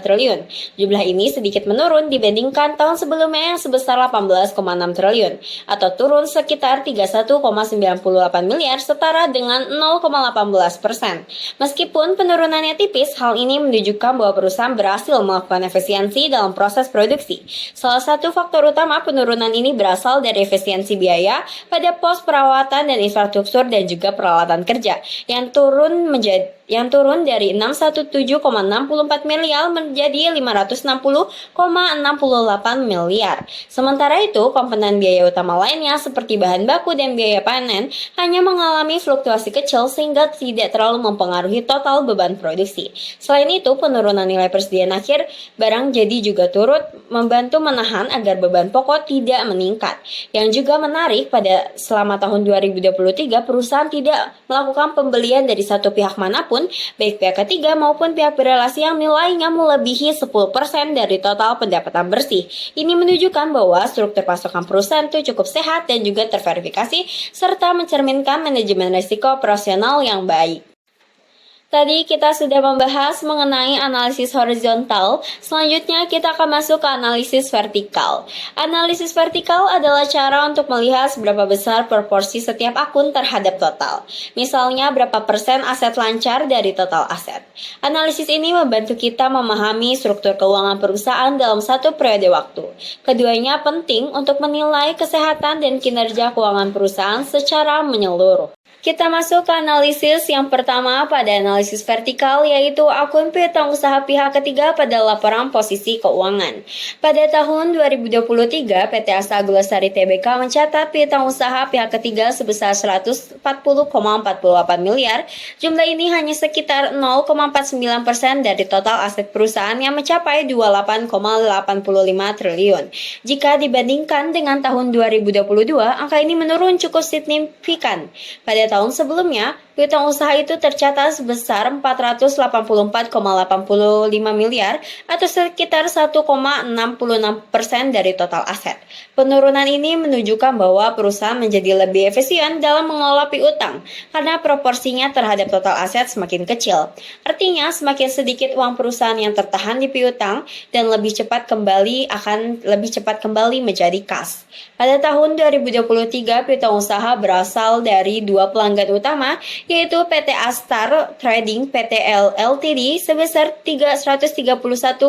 triliun. Jumlah ini sedikit menurun dibandingkan tahun sebelumnya yang sebesar 18,6 triliun, atau turun sekitar 31,98 miliar, setara dengan 0,18%. Meskipun penurunannya tipis, hal ini menunjukkan bahwa perusahaan berhasil melakukan efisiensi dalam proses produksi. Salah satu faktor utama penurunan ini berasal dari efisiensi biaya pada pos perawatan dan infrastruktur dan juga peralatan kerja yang turun dari 617,64 miliar menjadi 560,68 miliar. Sementara itu, komponen biaya utama lainnya seperti bahan baku dan biaya panen hanya mengalami fluktuasi kecil sehingga tidak terlalu mempengaruhi total beban produksi. Selain itu, penurunan nilai persediaan akhir barang jadi juga turut membantu menahan agar beban pokok tidak meningkat. Yang juga menarik, pada selama tahun 2023, perusahaan tidak melakukan pembelian dari satu pihak manapun, baik pihak ketiga maupun pihak berelasi yang nilainya melebihi 10% dari total pendapatan bersih. Ini menunjukkan bahwa struktur pasokan perusahaan itu cukup sehat dan juga terverifikasi, serta mencerminkan manajemen risiko operasional yang baik. Tadi kita sudah membahas mengenai analisis horizontal, selanjutnya kita akan masuk ke analisis vertikal. Analisis vertikal adalah cara untuk melihat seberapa besar proporsi setiap akun terhadap total. Misalnya berapa persen aset lancar dari total aset. Analisis ini membantu kita memahami struktur keuangan perusahaan dalam satu periode waktu. Keduanya penting untuk menilai kesehatan dan kinerja keuangan perusahaan secara menyeluruh. Kita masuk ke analisis yang pertama pada analisis vertikal, yaitu akun piutang usaha pihak ketiga pada laporan posisi keuangan. Pada tahun 2023, PT Astra Agrolestari Tbk mencatat piutang usaha pihak ketiga sebesar 140,48 miliar. Jumlah ini hanya sekitar 0,49% dari total aset perusahaan yang mencapai 28,85 triliun. Jika dibandingkan dengan tahun 2022, angka ini menurun cukup signifikan. Pada tahun sebelumnya, piutang usaha itu tercatat sebesar 484,85 miliar atau sekitar 1,66% dari total aset. Penurunan ini menunjukkan bahwa perusahaan menjadi lebih efisien dalam mengelola piutang karena proporsinya terhadap total aset semakin kecil. Artinya, semakin sedikit uang perusahaan yang tertahan di piutang dan lebih cepat kembali menjadi kas. Pada tahun 2023, piutang usaha berasal dari dua pelanggan utama, yaitu PT Astar Trading PT Ltd sebesar 131,67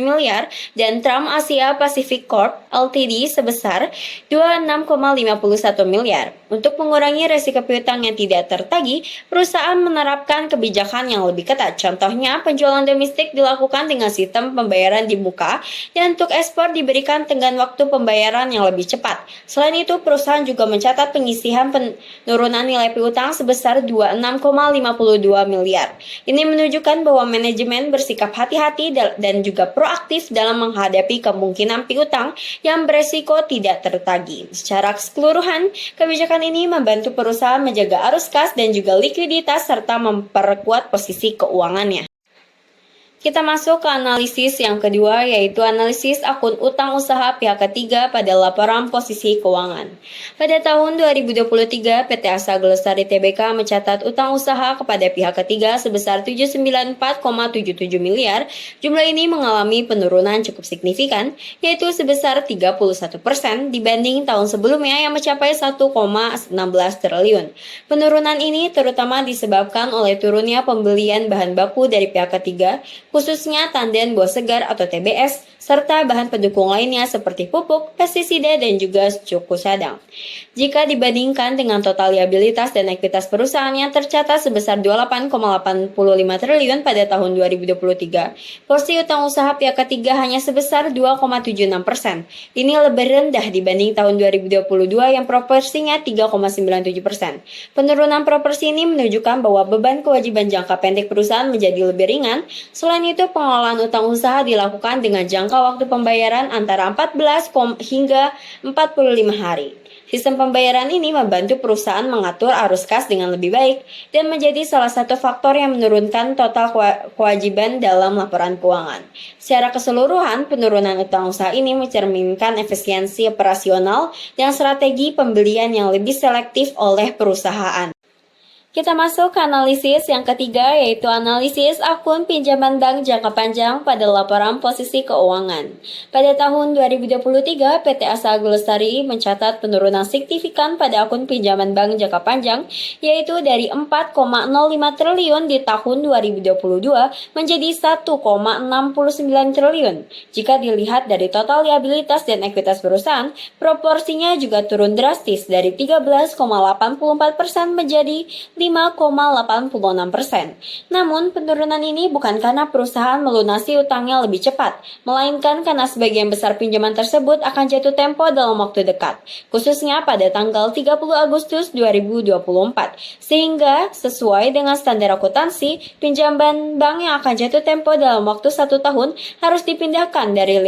miliar dan Trump Asia Pacific Corp Ltd sebesar 26,51 miliar. Untuk mengurangi resiko piutang yang tidak tertagih, perusahaan menerapkan kebijakan yang lebih ketat. Contohnya, penjualan domestik dilakukan dengan sistem pembayaran di muka dan untuk ekspor diberikan tenggang waktu pembayaran yang lebih cepat. Selain itu, perusahaan juga mencatat penyisihan penurunan nilai piutang sebesar 26,52 miliar. Ini menunjukkan bahwa manajemen bersikap hati-hati dan juga proaktif dalam menghadapi kemungkinan piutang yang beresiko tidak tertagih. Secara keseluruhan, kebijakan ini membantu perusahaan menjaga arus kas dan juga likuiditas serta memperkuat posisi keuangannya. Kita masuk ke analisis yang kedua, yaitu analisis akun utang usaha pihak ketiga pada laporan posisi keuangan. Pada tahun 2023, PT Asa Glosari Tbk mencatat utang usaha kepada pihak ketiga sebesar 794,77 miliar. Jumlah ini mengalami penurunan cukup signifikan, yaitu sebesar 31% dibanding tahun sebelumnya yang mencapai 1,16 triliun. Penurunan ini terutama disebabkan oleh turunnya pembelian bahan baku dari pihak ketiga, khususnya tandan buah segar atau TBS, serta bahan pendukung lainnya seperti pupuk, pestisida, dan juga cuku cadang. Jika dibandingkan dengan total liabilitas dan ekuitas perusahaan yang tercatat sebesar 28,85 triliun pada tahun 2023, porsi utang usaha pihak ketiga hanya sebesar 2,76%. Ini lebih rendah dibanding tahun 2022 yang proporsinya 3,97%. Penurunan proporsi ini menunjukkan bahwa beban kewajiban jangka pendek perusahaan menjadi lebih ringan. Selain itu, pengelolaan utang usaha dilakukan dengan jangka waktu pembayaran antara 14 hingga 45 hari. Sistem pembayaran ini membantu perusahaan mengatur arus kas dengan lebih baik dan menjadi salah satu faktor yang menurunkan total kewajiban dalam laporan keuangan. Secara keseluruhan, penurunan utang usaha ini mencerminkan efisiensi operasional dan strategi pembelian yang lebih selektif oleh perusahaan. Kita masuk ke analisis yang ketiga, yaitu analisis akun pinjaman bank jangka panjang pada laporan posisi keuangan. Pada tahun 2023, PT Asa Glosari mencatat penurunan signifikan pada akun pinjaman bank jangka panjang, yaitu dari 4,05 triliun di tahun 2022 menjadi 1,69 triliun. Jika dilihat dari total liabilitas dan ekuitas perusahaan, proporsinya juga turun drastis dari 13,84% menjadi 5,86%. Namun, penurunan ini bukan karena perusahaan melunasi utangnya lebih cepat, melainkan karena sebagian besar pinjaman tersebut akan jatuh tempo dalam waktu dekat, khususnya pada tanggal 30 Agustus 2024. Sehingga, sesuai dengan standar akuntansi, pinjaman bank yang akan jatuh tempo dalam waktu 1 tahun harus dipindahkan dari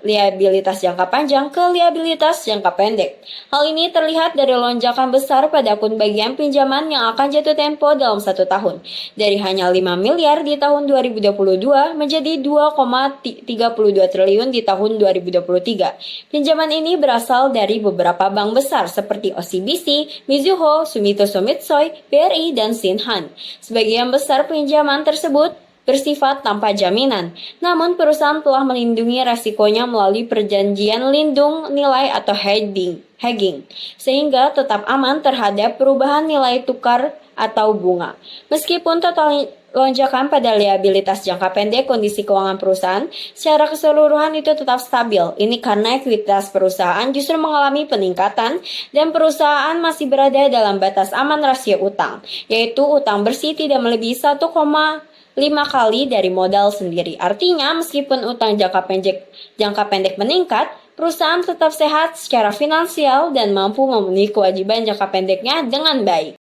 liabilitas jangka panjang ke liabilitas jangka pendek. Hal ini terlihat dari lonjakan besar pada akun bagian pinjaman yang akan jatuh tempo dalam 1 tahun, dari hanya 5 miliar di tahun 2022 menjadi 2,32 triliun di tahun 2023. Pinjaman ini berasal dari beberapa bank besar seperti OCBC, Mizuho, Sumitomo Mitsui, BRI, dan Shinhan. Sebagian besar pinjaman tersebut bersifat tanpa jaminan, namun perusahaan telah melindungi resikonya melalui perjanjian lindung nilai atau hedging, sehingga tetap aman terhadap perubahan nilai tukar atau bunga. Meskipun total lonjakan pada liabilitas jangka pendek kondisi keuangan perusahaan, secara keseluruhan itu tetap stabil. Ini karena ekuitas perusahaan justru mengalami peningkatan dan perusahaan masih berada dalam batas aman rasio utang, yaitu utang bersih tidak melebihi 1,5 kali dari modal sendiri. Artinya, meskipun utang jangka pendek meningkat, perusahaan tetap sehat secara finansial dan mampu memenuhi kewajiban jangka pendeknya dengan baik.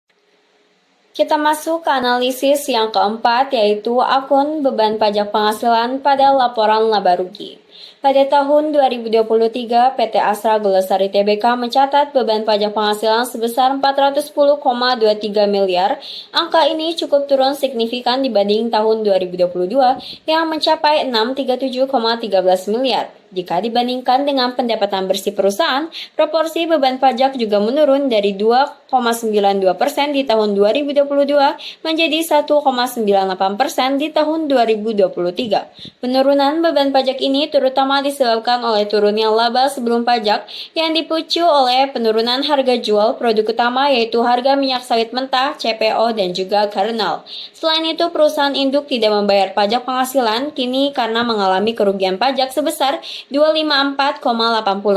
Kita masuk ke analisis yang keempat, yaitu akun beban pajak penghasilan pada laporan laba rugi. Pada tahun 2023, PT Astra Glosari Tbk mencatat beban pajak penghasilan sebesar 410,23 miliar. Angka ini cukup turun signifikan dibanding tahun 2022 yang mencapai 637,13 miliar. Jika dibandingkan dengan pendapatan bersih perusahaan, proporsi beban pajak juga menurun dari 2,92% di tahun 2022 menjadi 1,98% di tahun 2023. Penurunan beban pajak ini terutama disebabkan oleh turunnya laba sebelum pajak yang dipicu oleh penurunan harga jual produk utama yaitu harga minyak sawit mentah, CPO, dan juga kernel. Selain itu, perusahaan induk tidak membayar pajak penghasilan kini karena mengalami kerugian pajak sebesar 254,80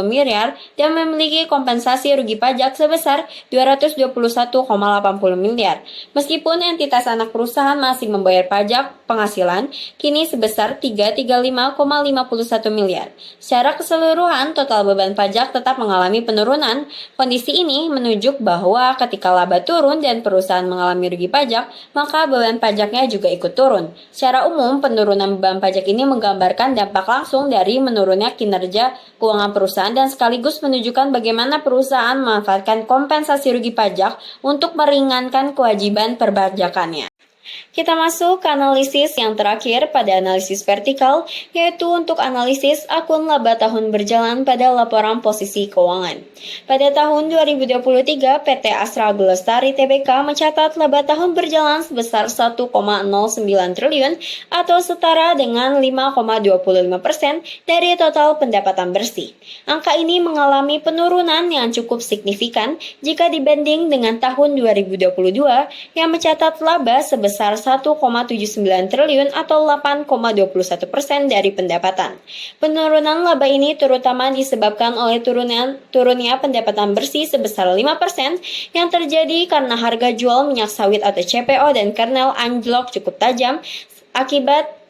miliar dan memiliki kompensasi rugi pajak sebesar 221,80 miliar. Meskipun entitas anak perusahaan masih membayar pajak penghasilan kini sebesar 335,51 miliar. Secara keseluruhan, total beban pajak tetap mengalami penurunan. Kondisi ini menunjuk bahwa ketika laba turun dan perusahaan mengalami rugi pajak, maka beban pajaknya juga ikut turun. Secara umum, penurunan beban pajak ini menggambarkan dampak langsung dari menurunnya kinerja keuangan perusahaan dan sekaligus menunjukkan bagaimana perusahaan memanfaatkan kompensasi rugi pajak untuk meringankan kewajiban perpajakannya. Kita masuk ke analisis yang terakhir pada analisis vertikal, yaitu untuk analisis akun laba tahun berjalan pada laporan posisi keuangan. Pada tahun 2023, PT Astra Glosari Tbk mencatat laba tahun berjalan sebesar 1,09 triliun atau setara dengan 5,25% dari total pendapatan bersih. Angka ini mengalami penurunan yang cukup signifikan jika dibanding dengan tahun 2022 yang mencatat laba sebesar 1,79 triliun atau 8,21% dari pendapatan. Penurunan laba ini terutama disebabkan oleh turunnya pendapatan bersih sebesar 5% yang terjadi karena harga jual minyak sawit atau CPO dan kernel anjlok cukup tajam akibat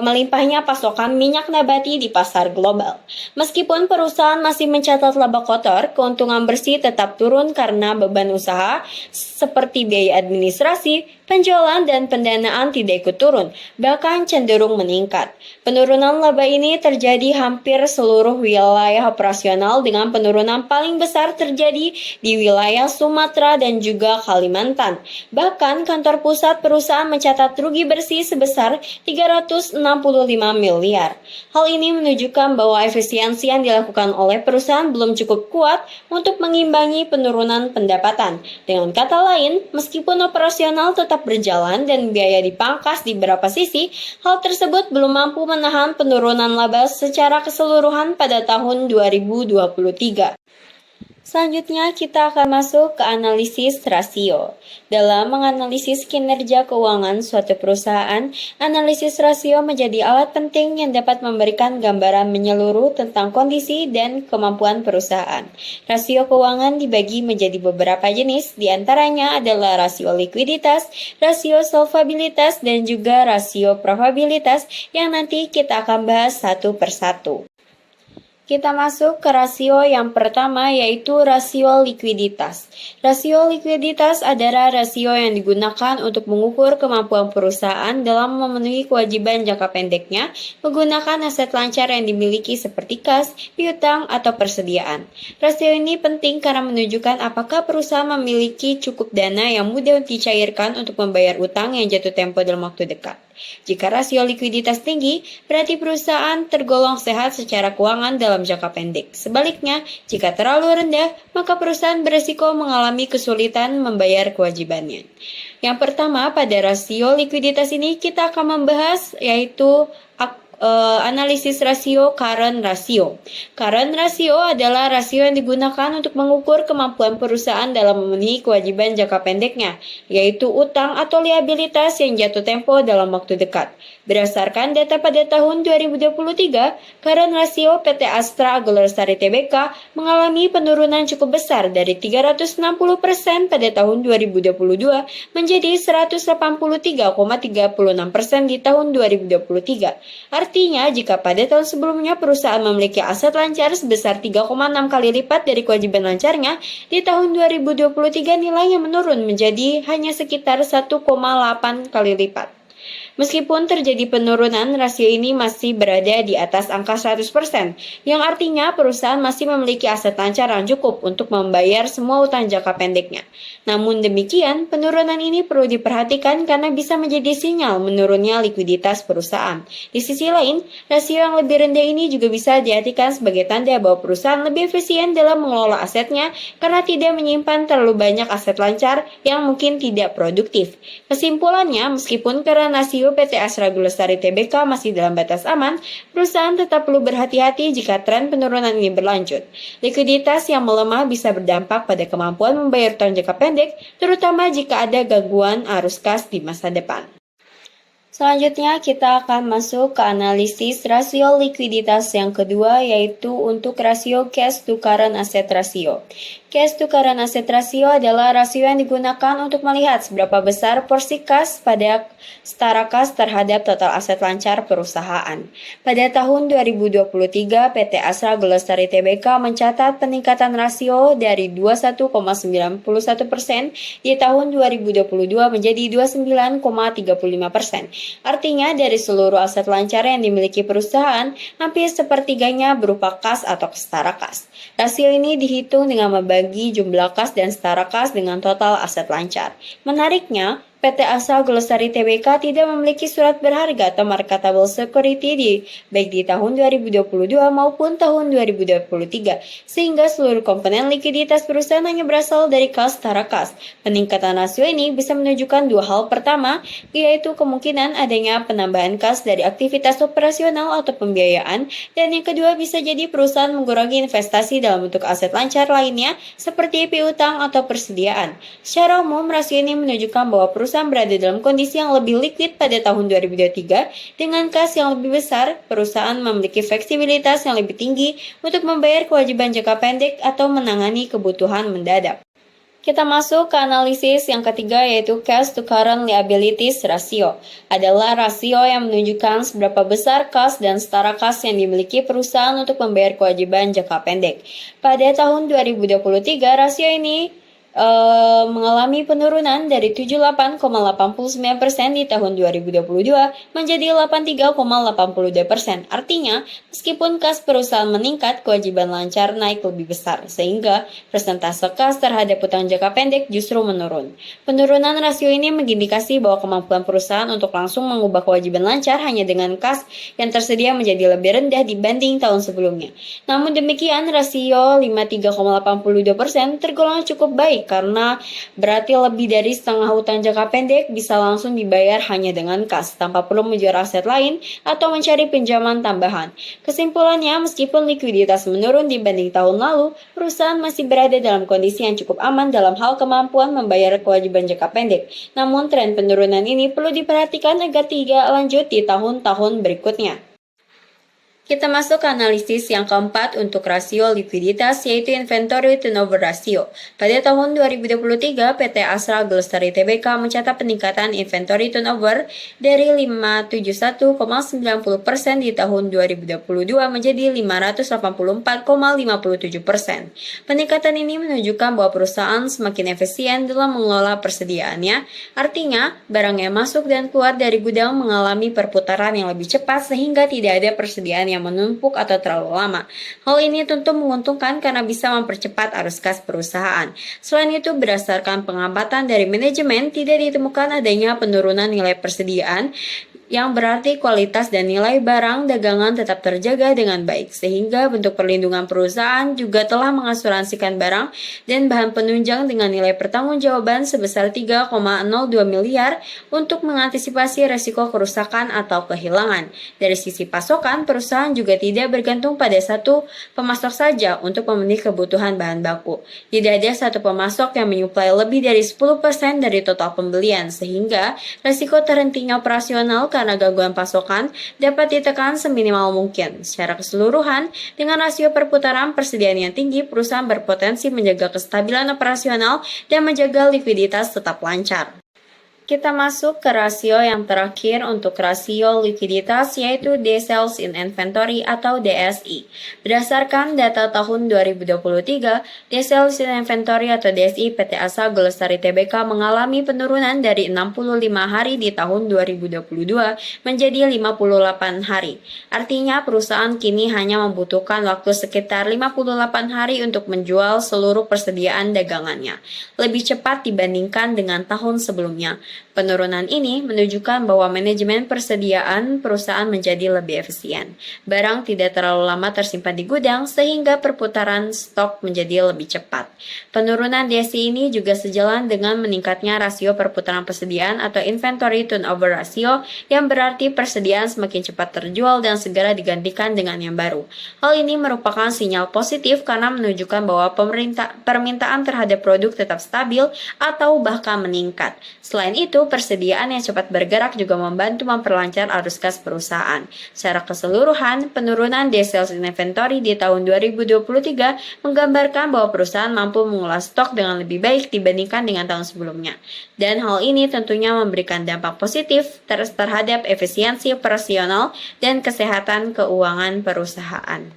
melimpahnya pasokan minyak nabati di pasar global. Meskipun perusahaan masih mencatat laba kotor, keuntungan bersih tetap turun karena beban usaha seperti biaya administrasi, penjualan, dan pendanaan tidak ikut turun, bahkan cenderung meningkat. Penurunan laba ini terjadi hampir seluruh wilayah operasional dengan penurunan paling besar terjadi di wilayah Sumatera dan juga Kalimantan. Bahkan kantor pusat perusahaan mencatat rugi bersih sebesar 365 miliar. Hal ini menunjukkan bahwa efisiensi yang dilakukan oleh perusahaan belum cukup kuat untuk mengimbangi penurunan pendapatan. Dengan kata lain, meskipun operasional tetap berjalan dan biaya dipangkas di beberapa sisi, hal tersebut belum mampu menahan penurunan laba secara keseluruhan pada tahun 2023. Selanjutnya kita akan masuk ke analisis rasio. Dalam menganalisis kinerja keuangan suatu perusahaan, analisis rasio menjadi alat penting yang dapat memberikan gambaran menyeluruh tentang kondisi dan kemampuan perusahaan. Rasio keuangan dibagi menjadi beberapa jenis, diantaranya adalah rasio likuiditas, rasio solvabilitas, dan juga rasio probabilitas yang nanti kita akan bahas satu persatu. Kita masuk ke rasio yang pertama yaitu rasio likuiditas. Rasio likuiditas adalah rasio yang digunakan untuk mengukur kemampuan perusahaan dalam memenuhi kewajiban jangka pendeknya menggunakan aset lancar yang dimiliki seperti kas, piutang, atau persediaan. Rasio ini penting karena menunjukkan apakah perusahaan memiliki cukup dana yang mudah dicairkan untuk membayar utang yang jatuh tempo dalam waktu dekat. Jika rasio likuiditas tinggi, berarti perusahaan tergolong sehat secara keuangan dalam jangka pendek. Sebaliknya, jika terlalu rendah, maka perusahaan berisiko mengalami kesulitan membayar kewajibannya. Yang pertama, pada rasio likuiditas ini kita akan membahas yaitu analisis rasio current ratio. Current ratio adalah rasio yang digunakan untuk mengukur kemampuan perusahaan dalam memenuhi kewajiban jangka pendeknya, yaitu utang atau liabilitas yang jatuh tempo dalam waktu dekat. Berdasarkan data pada tahun 2023, current ratio PT Astra Glosari Tbk mengalami penurunan cukup besar dari 360% pada tahun 2022 menjadi 183,36% di tahun 2023. Artinya, jika pada tahun sebelumnya perusahaan memiliki aset lancar sebesar 3,6 kali lipat dari kewajiban lancarnya, di tahun 2023 nilainya menurun menjadi hanya sekitar 1,8 kali lipat. Meskipun terjadi penurunan, rasio ini masih berada di atas angka 100%, yang artinya perusahaan masih memiliki aset lancar yang cukup untuk membayar semua utang jangka pendeknya. Namun demikian, penurunan ini perlu diperhatikan karena bisa menjadi sinyal menurunnya likuiditas perusahaan. Di sisi lain, rasio yang lebih rendah ini juga bisa diartikan sebagai tanda bahwa perusahaan lebih efisien dalam mengelola asetnya karena tidak menyimpan terlalu banyak aset lancar yang mungkin tidak produktif. Kesimpulannya, meskipun karena rasio PT Astra Gulestari Tbk masih dalam batas aman, perusahaan tetap perlu berhati-hati jika tren penurunan ini berlanjut. Likuiditas yang melemah bisa berdampak pada kemampuan membayar utang jangka pendek, terutama jika ada gangguan arus kas di masa depan. Selanjutnya kita akan masuk ke analisis rasio likuiditas yang kedua, yaitu untuk rasio cash to current asset ratio. Cash to current asset ratio adalah rasio yang digunakan untuk melihat seberapa besar porsi kas pada setara kas terhadap total aset lancar perusahaan. Pada tahun 2023, PT Astra Gulestari Tbk mencatat peningkatan rasio dari 21,91% di tahun 2022 menjadi 29,35%. Artinya dari seluruh aset lancar yang dimiliki perusahaan, hampir sepertiganya berupa kas atau setara kas. Rasio ini dihitung dengan membagi jumlah kas dan setara kas dengan total aset lancar. Menariknya, PT Astra Gulestari Tbk tidak memiliki surat berharga atau marketable security baik di tahun 2022 maupun tahun 2023, sehingga seluruh komponen likuiditas perusahaan hanya berasal dari kas setara kas. Peningkatan rasio ini bisa menunjukkan dua hal. Pertama, yaitu kemungkinan adanya penambahan kas dari aktivitas operasional atau pembiayaan, dan yang kedua bisa jadi perusahaan mengurangi investasi dalam bentuk aset lancar lainnya seperti piutang atau persediaan. Secara umum, rasio ini menunjukkan bahwa perusahaan berada dalam kondisi yang lebih liquid pada tahun 2023. Dengan kas yang lebih besar, perusahaan memiliki fleksibilitas yang lebih tinggi untuk membayar kewajiban jangka pendek atau menangani kebutuhan mendadak. Kita masuk ke analisis yang ketiga, yaitu cash to current liabilities ratio. Adalah rasio yang menunjukkan seberapa besar kas dan setara kas yang dimiliki perusahaan untuk membayar kewajiban jangka pendek. Pada tahun 2023, rasio ini mengalami penurunan dari 78,89% di tahun 2022 menjadi 83,82%. Artinya, meskipun kas perusahaan meningkat, kewajiban lancar naik lebih besar, sehingga persentase kas terhadap utang jangka pendek justru menurun. Penurunan rasio ini mengindikasi bahwa kemampuan perusahaan untuk langsung mengubah kewajiban lancar hanya dengan kas yang tersedia menjadi lebih rendah dibanding tahun sebelumnya. Namun demikian, rasio 53,82% tergolong cukup baik karena berarti lebih dari setengah utang jangka pendek bisa langsung dibayar hanya dengan kas tanpa perlu menjual aset lain atau mencari pinjaman tambahan. Kesimpulannya, meskipun likuiditas menurun dibanding tahun lalu, perusahaan masih berada dalam kondisi yang cukup aman dalam hal kemampuan membayar kewajiban jangka pendek. Namun tren penurunan ini perlu diperhatikan agar tidak lanjut di tahun-tahun berikutnya. Kita masuk ke analisis yang keempat untuk rasio likuiditas, yaitu inventory turnover ratio. Pada tahun 2023, PT Astra Gulestari Tbk mencatat peningkatan inventory turnover dari 571,90% di tahun 2022 menjadi 584,57%. Peningkatan ini menunjukkan bahwa perusahaan semakin efisien dalam mengelola persediaannya. Artinya, barang yang masuk dan keluar dari gudang mengalami perputaran yang lebih cepat sehingga tidak ada persediaan yang menumpuk atau terlalu lama. Hal ini tentu menguntungkan karena bisa mempercepat arus kas perusahaan. Selain itu, berdasarkan pengamatan dari manajemen, tidak ditemukan adanya penurunan nilai persediaan, yang berarti kualitas dan nilai barang dagangan tetap terjaga dengan baik, sehingga bentuk perlindungan perusahaan juga telah mengasuransikan barang dan bahan penunjang dengan nilai pertanggungjawaban sebesar 3,02 miliar untuk mengantisipasi resiko kerusakan atau kehilangan. Dari sisi pasokan, perusahaan juga tidak bergantung pada satu pemasok saja untuk memenuhi kebutuhan bahan baku. Tidak ada satu pemasok yang menyuplai lebih dari 10% dari total pembelian, sehingga resiko terhentinya operasional karena gangguan pasokan dapat ditekan seminimal mungkin. Secara keseluruhan, dengan rasio perputaran persediaan yang tinggi, perusahaan berpotensi menjaga kestabilan operasional dan menjaga likuiditas tetap lancar. Kita masuk ke rasio yang terakhir untuk rasio likuiditas, yaitu Days Sales in Inventory atau DSI. Berdasarkan data tahun 2023, Days Sales in Inventory atau DSI PT Asa Agro Lestari Tbk mengalami penurunan dari 65 hari di tahun 2022 menjadi 58 hari. Artinya perusahaan kini hanya membutuhkan waktu sekitar 58 hari untuk menjual seluruh persediaan dagangannya, lebih cepat dibandingkan dengan tahun sebelumnya. Penurunan ini menunjukkan bahwa manajemen persediaan perusahaan menjadi lebih efisien. Barang tidak terlalu lama tersimpan di gudang sehingga perputaran stok menjadi lebih cepat. Penurunan DSI ini juga sejalan dengan meningkatnya rasio perputaran persediaan atau inventory turnover ratio, yang berarti persediaan semakin cepat terjual dan segera digantikan dengan yang baru. Hal ini merupakan sinyal positif karena menunjukkan bahwa permintaan terhadap produk tetap stabil atau bahkan meningkat. Selain itu, persediaan yang cepat bergerak juga membantu memperlancar arus kas perusahaan. Secara keseluruhan, penurunan Days Sales in Inventory di tahun 2023 menggambarkan bahwa perusahaan mampu mengolah stok dengan lebih baik dibandingkan dengan tahun sebelumnya. Dan hal ini tentunya memberikan dampak positif terhadap efisiensi operasional dan kesehatan keuangan perusahaan.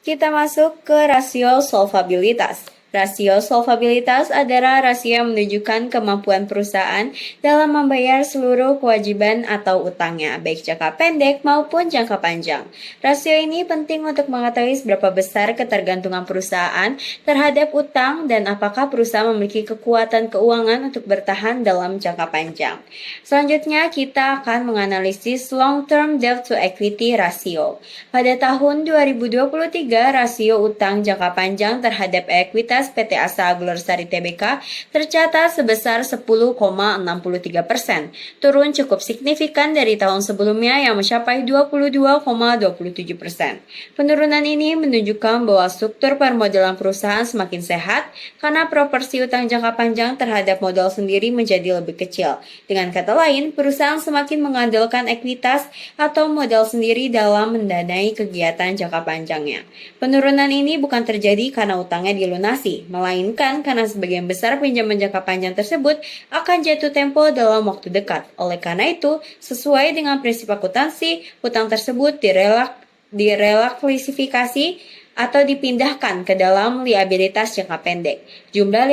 Kita masuk ke rasio solvabilitas. Rasio solvabilitas adalah rasio yang menunjukkan kemampuan perusahaan dalam membayar seluruh kewajiban atau utangnya, baik jangka pendek maupun jangka panjang. Rasio ini penting untuk mengetahui seberapa besar ketergantungan perusahaan terhadap utang dan apakah perusahaan memiliki kekuatan keuangan untuk bertahan dalam jangka panjang. Selanjutnya, kita akan menganalisis long-term debt to equity ratio. Pada tahun 2023, rasio utang jangka panjang terhadap ekuitas PT Asa Agro Lestari Tbk tercatat sebesar 10,63%, turun cukup signifikan dari tahun sebelumnya yang mencapai 22,27%. Penurunan ini menunjukkan bahwa struktur permodalan perusahaan semakin sehat karena proporsi utang jangka panjang terhadap modal sendiri menjadi lebih kecil. Dengan kata lain, perusahaan semakin mengandalkan ekuitas atau modal sendiri dalam mendanai kegiatan jangka panjangnya. Penurunan ini bukan terjadi karena utangnya dilunasi, melainkan karena sebagian besar pinjaman jangka panjang tersebut akan jatuh tempo dalam waktu dekat. Oleh karena itu, sesuai dengan prinsip akuntansi, hutang tersebut direlaksifikasi atau dipindahkan ke dalam liabilitas jangka pendek. Jumlah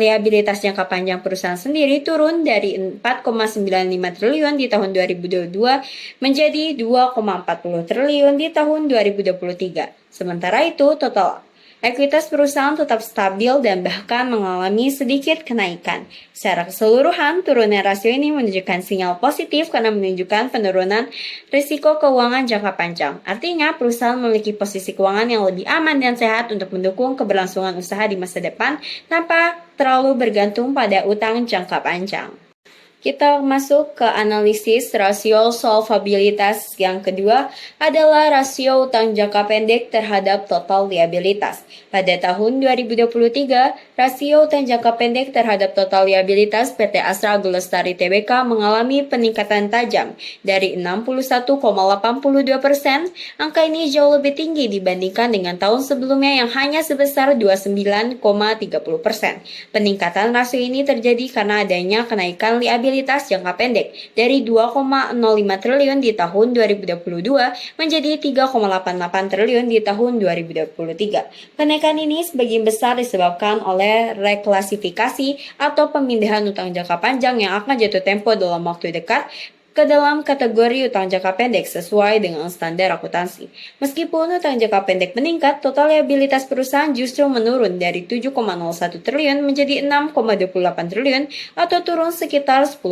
liabilitas jangka panjang perusahaan sendiri turun dari 4,95 triliun di tahun 2022 menjadi 2,40 triliun di tahun 2023. Sementara itu, total ekuitas perusahaan tetap stabil dan bahkan mengalami sedikit kenaikan. Secara keseluruhan, turunnya rasio ini menunjukkan sinyal positif karena menunjukkan penurunan risiko keuangan jangka panjang. Artinya, perusahaan memiliki posisi keuangan yang lebih aman dan sehat untuk mendukung keberlangsungan usaha di masa depan tanpa terlalu bergantung pada utang jangka panjang. Kita masuk ke analisis rasio solvabilitas. Yang kedua adalah rasio utang jangka pendek terhadap total liabilitas. Pada tahun 2023, rasio utang jangka pendek terhadap total liabilitas PT Asa Agro Lestari Tbk mengalami peningkatan tajam dari 61,82%. Angka ini jauh lebih tinggi dibandingkan dengan tahun sebelumnya yang hanya sebesar 29,30%. Peningkatan rasio ini terjadi karena adanya kenaikan liabilitas jangka pendek dari 2,05 triliun di tahun 2022 menjadi 3,88 triliun di tahun 2023. Kenaikan ini sebagian besar disebabkan oleh reklasifikasi atau pemindahan utang jangka panjang yang akan jatuh tempo dalam waktu dekat ke dalam kategori utang jangka pendek sesuai dengan standar akuntansi. Meskipun utang jangka pendek meningkat, total liabilitas perusahaan justru menurun dari 7,01 triliun menjadi 6,28 triliun atau turun sekitar 10%.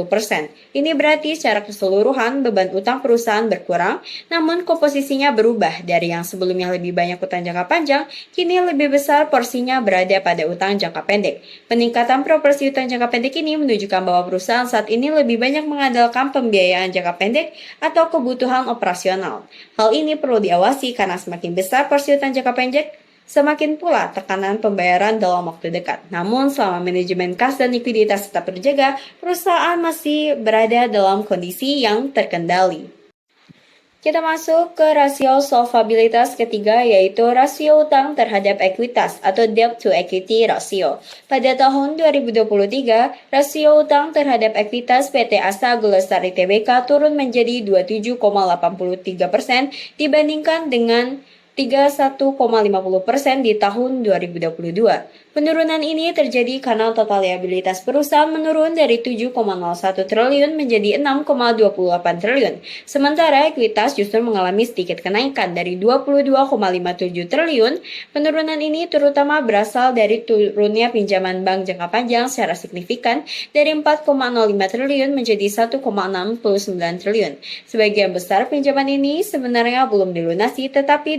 Ini berarti secara keseluruhan beban utang perusahaan berkurang, namun komposisinya berubah dari yang sebelumnya lebih banyak utang jangka panjang, kini lebih besar porsinya berada pada utang jangka pendek. Peningkatan proporsi utang jangka pendek ini menunjukkan bahwa perusahaan saat ini lebih banyak mengandalkan pembiayaan jangka pendek atau kebutuhan operasional. Hal ini perlu diawasi karena semakin besar porsi utang jangka pendek, semakin pula tekanan pembayaran dalam waktu dekat. Namun selama manajemen kas dan likuiditas tetap terjaga, perusahaan masih berada dalam kondisi yang terkendali. Kita masuk ke rasio solvabilitas ketiga, yaitu rasio utang terhadap ekuitas atau debt to equity ratio. Pada tahun 2023, rasio utang terhadap ekuitas PT Asa Lestari Tbk turun menjadi 27,83% dibandingkan dengan 31,50% di tahun 2022. Penurunan ini terjadi karena total liabilitas perusahaan menurun dari 7,01 triliun menjadi 6,28 triliun. Sementara ekuitas justru mengalami sedikit kenaikan dari 22,57 triliun. Penurunan ini terutama berasal dari turunnya pinjaman bank jangka panjang secara signifikan dari 4,05 triliun menjadi 1,69 triliun. Sebagian besar pinjaman ini sebenarnya belum dilunasi tetapi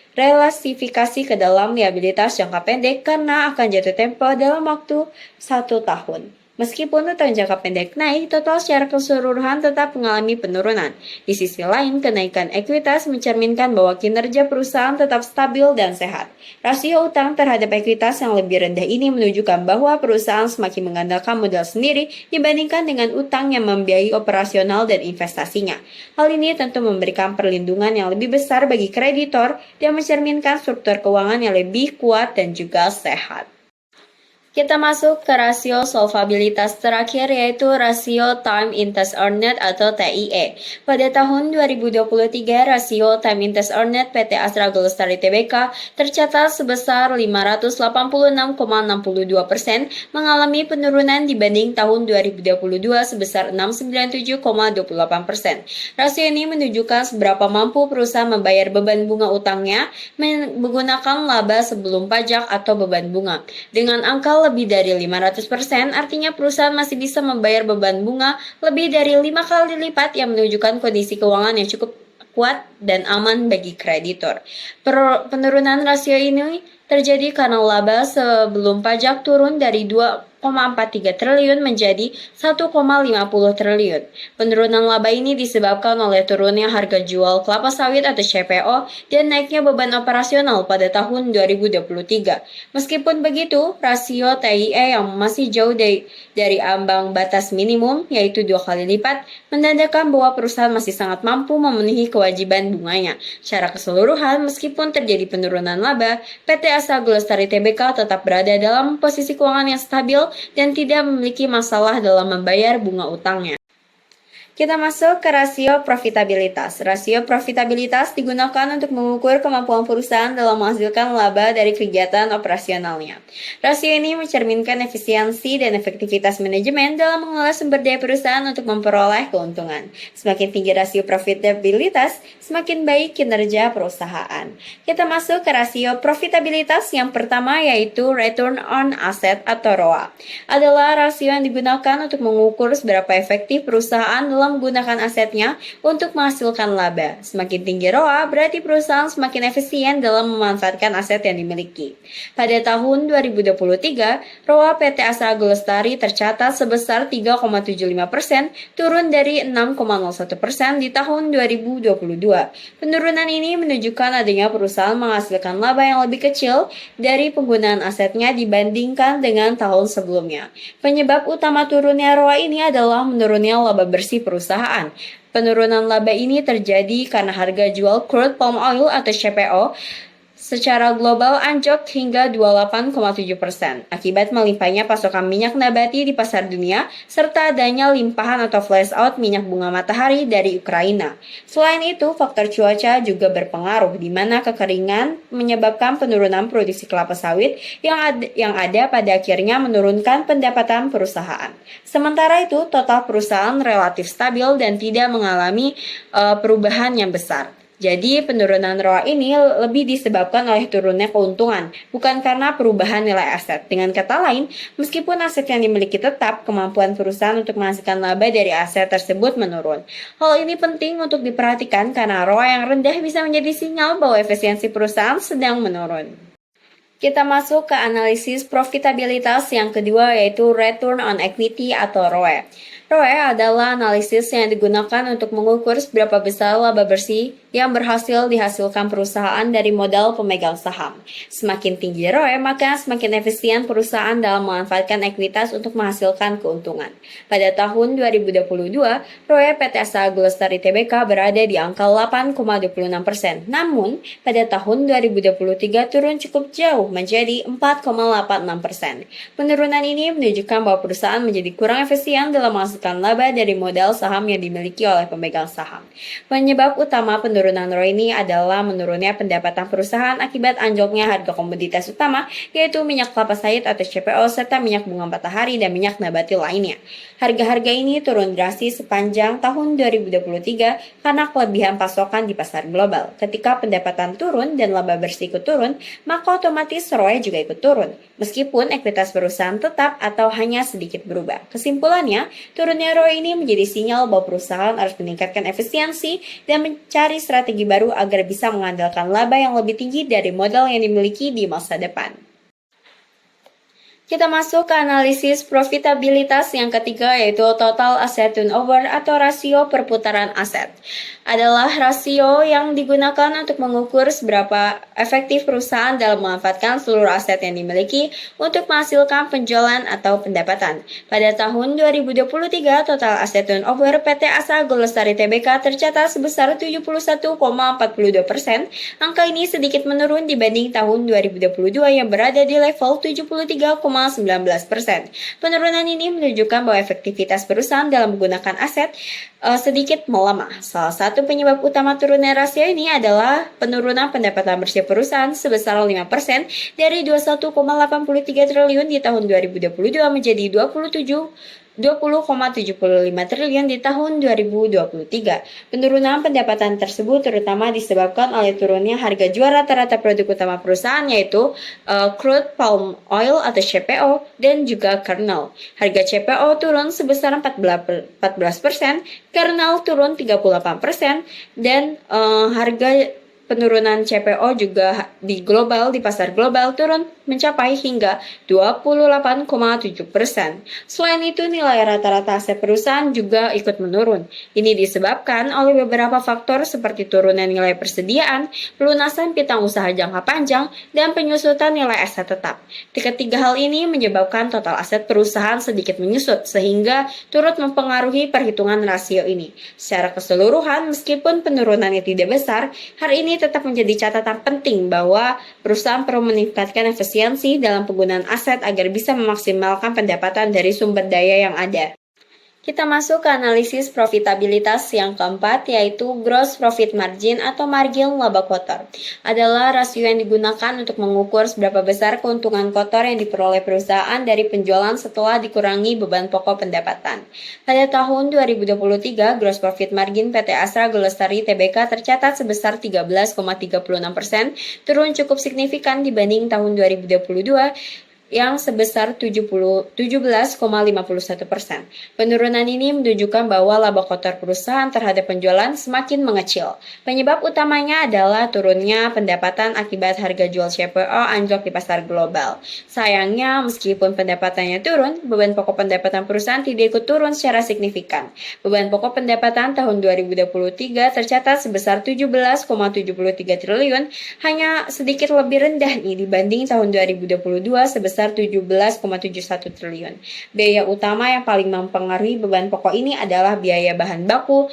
relasifikasi ke dalam liabilitas jangka pendek karena akan jatuh tempo dalam waktu 1 tahun. Meskipun utang jangka pendek naik, total secara keseluruhan tetap mengalami penurunan. Di sisi lain, kenaikan ekuitas mencerminkan bahwa kinerja perusahaan tetap stabil dan sehat. Rasio utang terhadap ekuitas yang lebih rendah ini menunjukkan bahwa perusahaan semakin mengandalkan modal sendiri dibandingkan dengan utang yang membiayai operasional dan investasinya. Hal ini tentu memberikan perlindungan yang lebih besar bagi kreditor dan mencerminkan struktur keuangan yang lebih kuat dan juga sehat. Kita masuk ke rasio solvabilitas terakhir, yaitu rasio Time Interest Earned atau TIE. Pada tahun 2023, rasio Time Interest Earned PT Astra Lestari Tbk tercatat sebesar 586,62%, mengalami penurunan dibanding tahun 2022 sebesar 697,28%. Rasio ini menunjukkan seberapa mampu perusahaan membayar beban bunga utangnya menggunakan laba sebelum pajak atau beban bunga. Dengan angka lebih dari 500%, artinya perusahaan masih bisa membayar beban bunga lebih dari 5 kali lipat yang menunjukkan kondisi keuangan yang cukup kuat dan aman bagi kreditor. Penurunan rasio ini terjadi karena laba sebelum pajak turun dari 2,43 triliun menjadi 1,50 triliun. Penurunan laba ini disebabkan oleh turunnya harga jual kelapa sawit atau CPO dan naiknya beban operasional pada tahun 2023. Meskipun begitu, rasio TIE yang masih jauh dari ambang batas minimum, yaitu 2 kali lipat, menandakan bahwa perusahaan masih sangat mampu memenuhi kewajiban bunganya. Secara keseluruhan, meskipun terjadi penurunan laba, PT Asa Lestari Tbk tetap berada dalam posisi keuangan yang stabil dan tidak memiliki masalah dalam membayar bunga utangnya. Kita masuk ke rasio profitabilitas. Rasio profitabilitas digunakan untuk mengukur kemampuan perusahaan dalam menghasilkan laba dari kegiatan operasionalnya. Rasio ini mencerminkan efisiensi dan efektivitas manajemen dalam mengelola sumber daya perusahaan untuk memperoleh keuntungan. Semakin tinggi rasio profitabilitas, semakin baik kinerja perusahaan. Kita masuk ke rasio profitabilitas yang pertama, yaitu Return on Asset atau ROA. Adalah rasio yang digunakan untuk mengukur seberapa efektif perusahaan dalam menggunakan asetnya untuk menghasilkan laba. Semakin tinggi ROA, berarti perusahaan semakin efisien dalam memanfaatkan aset yang dimiliki. Pada tahun 2023, ROA PT Asa Lestari tercatat sebesar 3,75%, turun dari 6,01% di tahun 2022. Penurunan ini menunjukkan adanya perusahaan menghasilkan laba yang lebih kecil dari penggunaan asetnya dibandingkan dengan tahun sebelumnya. Penyebab utama turunnya ROA ini adalah menurunnya laba bersih perusahaan. Penurunan laba ini terjadi karena harga jual crude palm oil atau CPO secara global anjlok hingga 28,7% akibat melimpahnya pasokan minyak nabati di pasar dunia serta adanya limpahan atau flash out minyak bunga matahari dari Ukraina. Selain itu, faktor cuaca juga berpengaruh di mana kekeringan menyebabkan penurunan produksi kelapa sawit yang ada pada akhirnya menurunkan pendapatan perusahaan. Sementara itu, total perusahaan relatif stabil dan tidak mengalami perubahan yang besar. Jadi penurunan ROA ini lebih disebabkan oleh turunnya keuntungan, bukan karena perubahan nilai aset. Dengan kata lain, meskipun aset yang dimiliki tetap, kemampuan perusahaan untuk menghasilkan laba dari aset tersebut menurun. Hal ini penting untuk diperhatikan karena ROA yang rendah bisa menjadi sinyal bahwa efisiensi perusahaan sedang menurun. Kita masuk ke analisis profitabilitas yang kedua, yaitu Return on Equity atau ROE. ROE adalah analisis yang digunakan untuk mengukur seberapa besar laba bersih yang berhasil dihasilkan perusahaan dari modal pemegang saham. Semakin tinggi ROE, maka semakin efisien perusahaan dalam memanfaatkan ekuitas untuk menghasilkan keuntungan. Pada tahun 2022, ROE PT Asa Aglestari Tbk berada di angka 8,26%. Namun, pada tahun 2023 turun cukup jauh menjadi 4,86%. Penurunan ini menunjukkan bahwa perusahaan menjadi kurang efisien dalam menghasilkan laba dari modal saham yang dimiliki oleh pemegang saham. Penyebab utama penurunan ROE ini adalah menurunnya pendapatan perusahaan akibat anjloknya harga komoditas utama, yaitu minyak kelapa sawit atau CPO, serta minyak bunga matahari dan minyak nabati lainnya. Harga-harga ini turun drastis sepanjang tahun 2023 karena kelebihan pasokan di pasar global. Ketika pendapatan turun dan laba bersih ikut turun, maka otomatis ROE juga ikut turun, meskipun ekuitas perusahaan tetap atau hanya sedikit berubah. Kesimpulannya, turunnya ROE ini menjadi sinyal bahwa perusahaan harus meningkatkan efisiensi dan mencari strategi baru agar bisa mengandalkan laba yang lebih tinggi dari modal yang dimiliki di masa depan. Kita masuk ke analisis profitabilitas yang ketiga, yaitu total asset turnover atau rasio perputaran aset. Adalah rasio yang digunakan untuk mengukur seberapa efektif perusahaan dalam memanfaatkan seluruh aset yang dimiliki untuk menghasilkan penjualan atau pendapatan. Pada tahun 2023, total aset turnover PT Asa Aglestari Tbk tercatat sebesar 71,42%. Angka ini sedikit menurun dibanding tahun 2022 yang berada di level 73,19%. Penurunan ini menunjukkan bahwa efektivitas perusahaan dalam menggunakan aset sedikit melemah. Salah satu penyebab utama turunnya rasio ini adalah penurunan pendapatan bersih perusahaan sebesar 5% dari 21,83 triliun di tahun 2022 menjadi 20,75 triliun di tahun 2023. Penurunan pendapatan tersebut terutama disebabkan oleh turunnya harga jual rata-rata produk utama perusahaan, yaitu crude palm oil atau CPO dan juga kernel. Harga CPO turun sebesar 14%, kernel turun 38%, dan harga penurunan CPO juga di pasar global turun mencapai hingga 28,7%. Selain itu, nilai rata-rata aset perusahaan juga ikut menurun. Ini disebabkan oleh beberapa faktor seperti turunan nilai persediaan, pelunasan piutang usaha jangka panjang, dan penyusutan nilai aset tetap. Ketiga hal ini menyebabkan total aset perusahaan sedikit menyusut, sehingga turut mempengaruhi perhitungan rasio ini. Secara keseluruhan, meskipun penurunannya tidak besar, hal ini tetap menjadi catatan penting bahwa perusahaan perlu meningkatkan efisiensi dalam penggunaan aset agar bisa memaksimalkan pendapatan dari sumber daya yang ada. Kita masuk ke analisis profitabilitas yang keempat, yaitu gross profit margin atau margin laba kotor. Adalah rasio yang digunakan untuk mengukur seberapa besar keuntungan kotor yang diperoleh perusahaan dari penjualan setelah dikurangi beban pokok pendapatan. Pada tahun 2023, gross profit margin PT Asa Aglestari Tbk tercatat sebesar 13,36%, turun cukup signifikan dibanding tahun 2022 yang sebesar 17,51%. Penurunan ini menunjukkan bahwa laba kotor perusahaan terhadap penjualan semakin mengecil. Penyebab utamanya adalah turunnya pendapatan akibat harga jual CPO anjlok di pasar global. Sayangnya, meskipun pendapatannya turun, beban pokok pendapatan perusahaan tidak ikut turun secara signifikan. Beban pokok pendapatan tahun 2023 tercatat sebesar 17,73 triliun, hanya sedikit lebih rendah dibanding tahun 2022 sebesar 17,71 triliun. Biaya utama yang paling mempengaruhi beban pokok ini adalah biaya bahan baku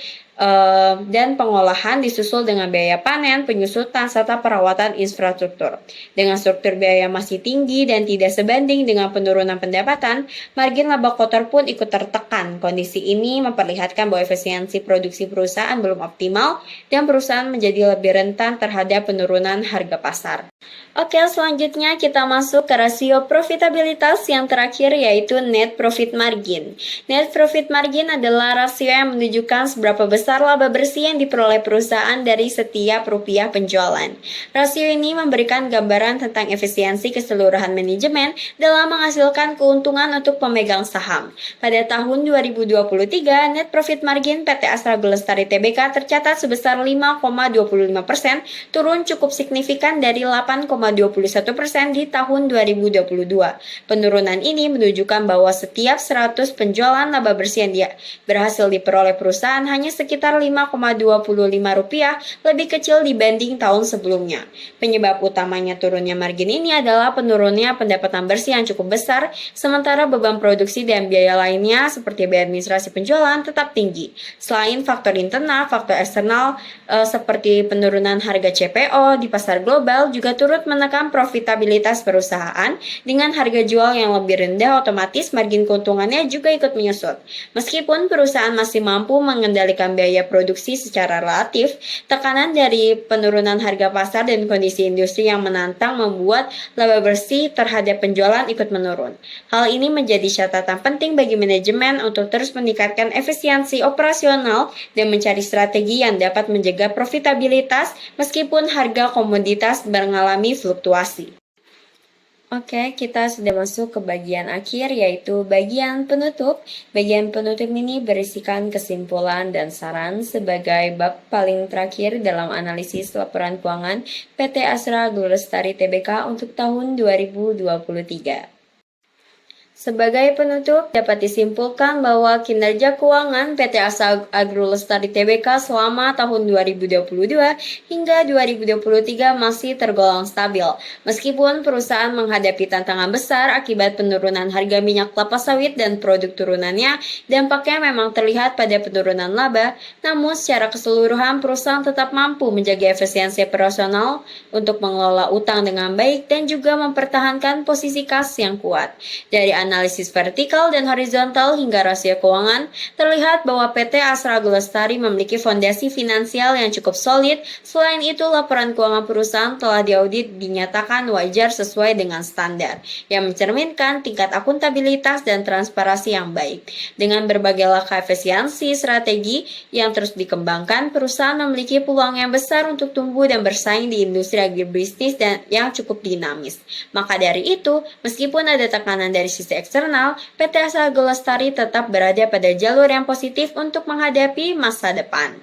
dan pengolahan, disusul dengan biaya panen, penyusutan, serta perawatan infrastruktur. Dengan struktur biaya masih tinggi dan tidak sebanding dengan penurunan pendapatan, margin laba kotor pun ikut tertekan. Kondisi ini memperlihatkan bahwa efisiensi produksi perusahaan belum optimal dan perusahaan menjadi lebih rentan terhadap penurunan harga pasar. Oke, selanjutnya kita masuk ke rasio profitabilitas yang terakhir, yaitu net profit margin. Net profit margin adalah rasio yang menunjukkan seberapa besar besar laba bersih yang diperoleh perusahaan dari setiap rupiah penjualan. Rasio ini memberikan gambaran tentang efisiensi keseluruhan manajemen dalam menghasilkan keuntungan untuk pemegang saham. Pada tahun 2023, net profit margin PT Astra Group Lestari Tbk tercatat sebesar 5,25%, turun cukup signifikan dari 8,21% di tahun 2022. Penurunan ini menunjukkan bahwa setiap 100 penjualan laba bersih yang berhasil diperoleh perusahaan hanya sekitar Rp5,25 lebih kecil dibanding tahun sebelumnya. Penyebab utamanya turunnya margin ini adalah penurunnya pendapatan bersih yang cukup besar, sementara beban produksi dan biaya lainnya seperti biaya administrasi penjualan tetap tinggi. Selain faktor internal, faktor eksternal seperti penurunan harga CPO di pasar global juga turut menekan profitabilitas perusahaan. Dengan harga jual yang lebih rendah, otomatis margin keuntungannya juga ikut menyusut. Meskipun perusahaan masih mampu mengendalikan biaya produksi secara relatif, tekanan dari penurunan harga pasar dan kondisi industri yang menantang membuat laba bersih terhadap penjualan ikut menurun. Hal ini menjadi catatan penting bagi manajemen untuk terus meningkatkan efisiensi operasional dan mencari strategi yang dapat menjaga profitabilitas meskipun harga komoditas mengalami fluktuasi. Oke, kita sudah masuk ke bagian akhir, yaitu bagian penutup. Bagian penutup ini berisikan kesimpulan dan saran sebagai bab paling terakhir dalam analisis laporan keuangan PT Astra Group Lestari Tbk untuk tahun 2023. Sebagai penutup, dapat disimpulkan bahwa kinerja keuangan PT Astra Group Lestari Tbk selama tahun 2022 hingga 2023 masih tergolong stabil. Meskipun perusahaan menghadapi tantangan besar akibat penurunan harga minyak kelapa sawit dan produk turunannya, dampaknya memang terlihat pada penurunan laba, namun secara keseluruhan perusahaan tetap mampu menjaga efisiensi operasional untuk mengelola utang dengan baik dan juga mempertahankan posisi kas yang kuat. Dari analisis vertikal dan horizontal hingga rasio keuangan, terlihat bahwa PT Astra Group Lestari memiliki fondasi finansial yang cukup solid. Selain itu, laporan keuangan perusahaan telah diaudit dinyatakan wajar sesuai dengan standar, yang mencerminkan tingkat akuntabilitas dan transparansi yang baik. Dengan berbagai langkah efisiensi strategi yang terus dikembangkan, perusahaan memiliki peluang yang besar untuk tumbuh dan bersaing di industri agribisnis dan yang cukup dinamis. Maka dari itu, meskipun ada tekanan dari sisi eksternal, PT Astra Group Lestari tetap berada pada jalur yang positif untuk menghadapi masa depan.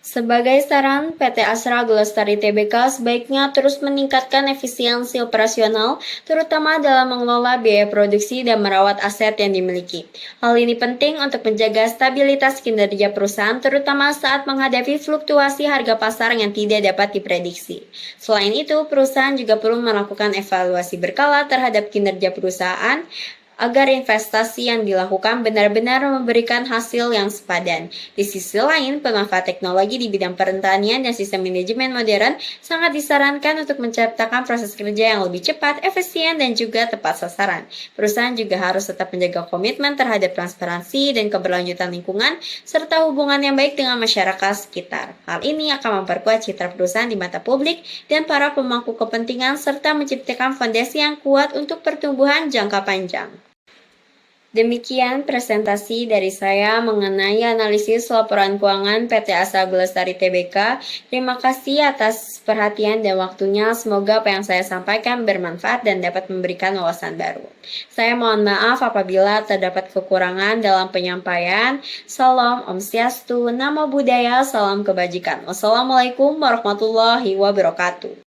Sebagai saran, PT Astra Group Lestari Tbk sebaiknya terus meningkatkan efisiensi operasional, terutama dalam mengelola biaya produksi dan merawat aset yang dimiliki. Hal ini penting untuk menjaga stabilitas kinerja perusahaan, terutama saat menghadapi fluktuasi harga pasar yang tidak dapat diprediksi. Selain itu, perusahaan juga perlu melakukan evaluasi berkala terhadap kinerja perusahaan, agar investasi yang dilakukan benar-benar memberikan hasil yang sepadan. Di sisi lain, pemanfaat teknologi di bidang pertanian dan sistem manajemen modern sangat disarankan untuk menciptakan proses kerja yang lebih cepat, efisien, dan juga tepat sasaran. Perusahaan juga harus tetap menjaga komitmen terhadap transparansi dan keberlanjutan lingkungan, serta hubungan yang baik dengan masyarakat sekitar. Hal ini akan memperkuat citra perusahaan di mata publik dan para pemangku kepentingan, serta menciptakan fondasi yang kuat untuk pertumbuhan jangka panjang. Demikian presentasi dari saya mengenai analisis laporan keuangan PT Astra Group Lestari Tbk. Terima kasih atas perhatian dan waktunya. Semoga apa yang saya sampaikan bermanfaat dan dapat memberikan wawasan baru. Saya mohon maaf apabila terdapat kekurangan dalam penyampaian. Salam Om Swastiastu, Namo Buddhaya, salam kebajikan. Wassalamualaikum warahmatullahi wabarakatuh.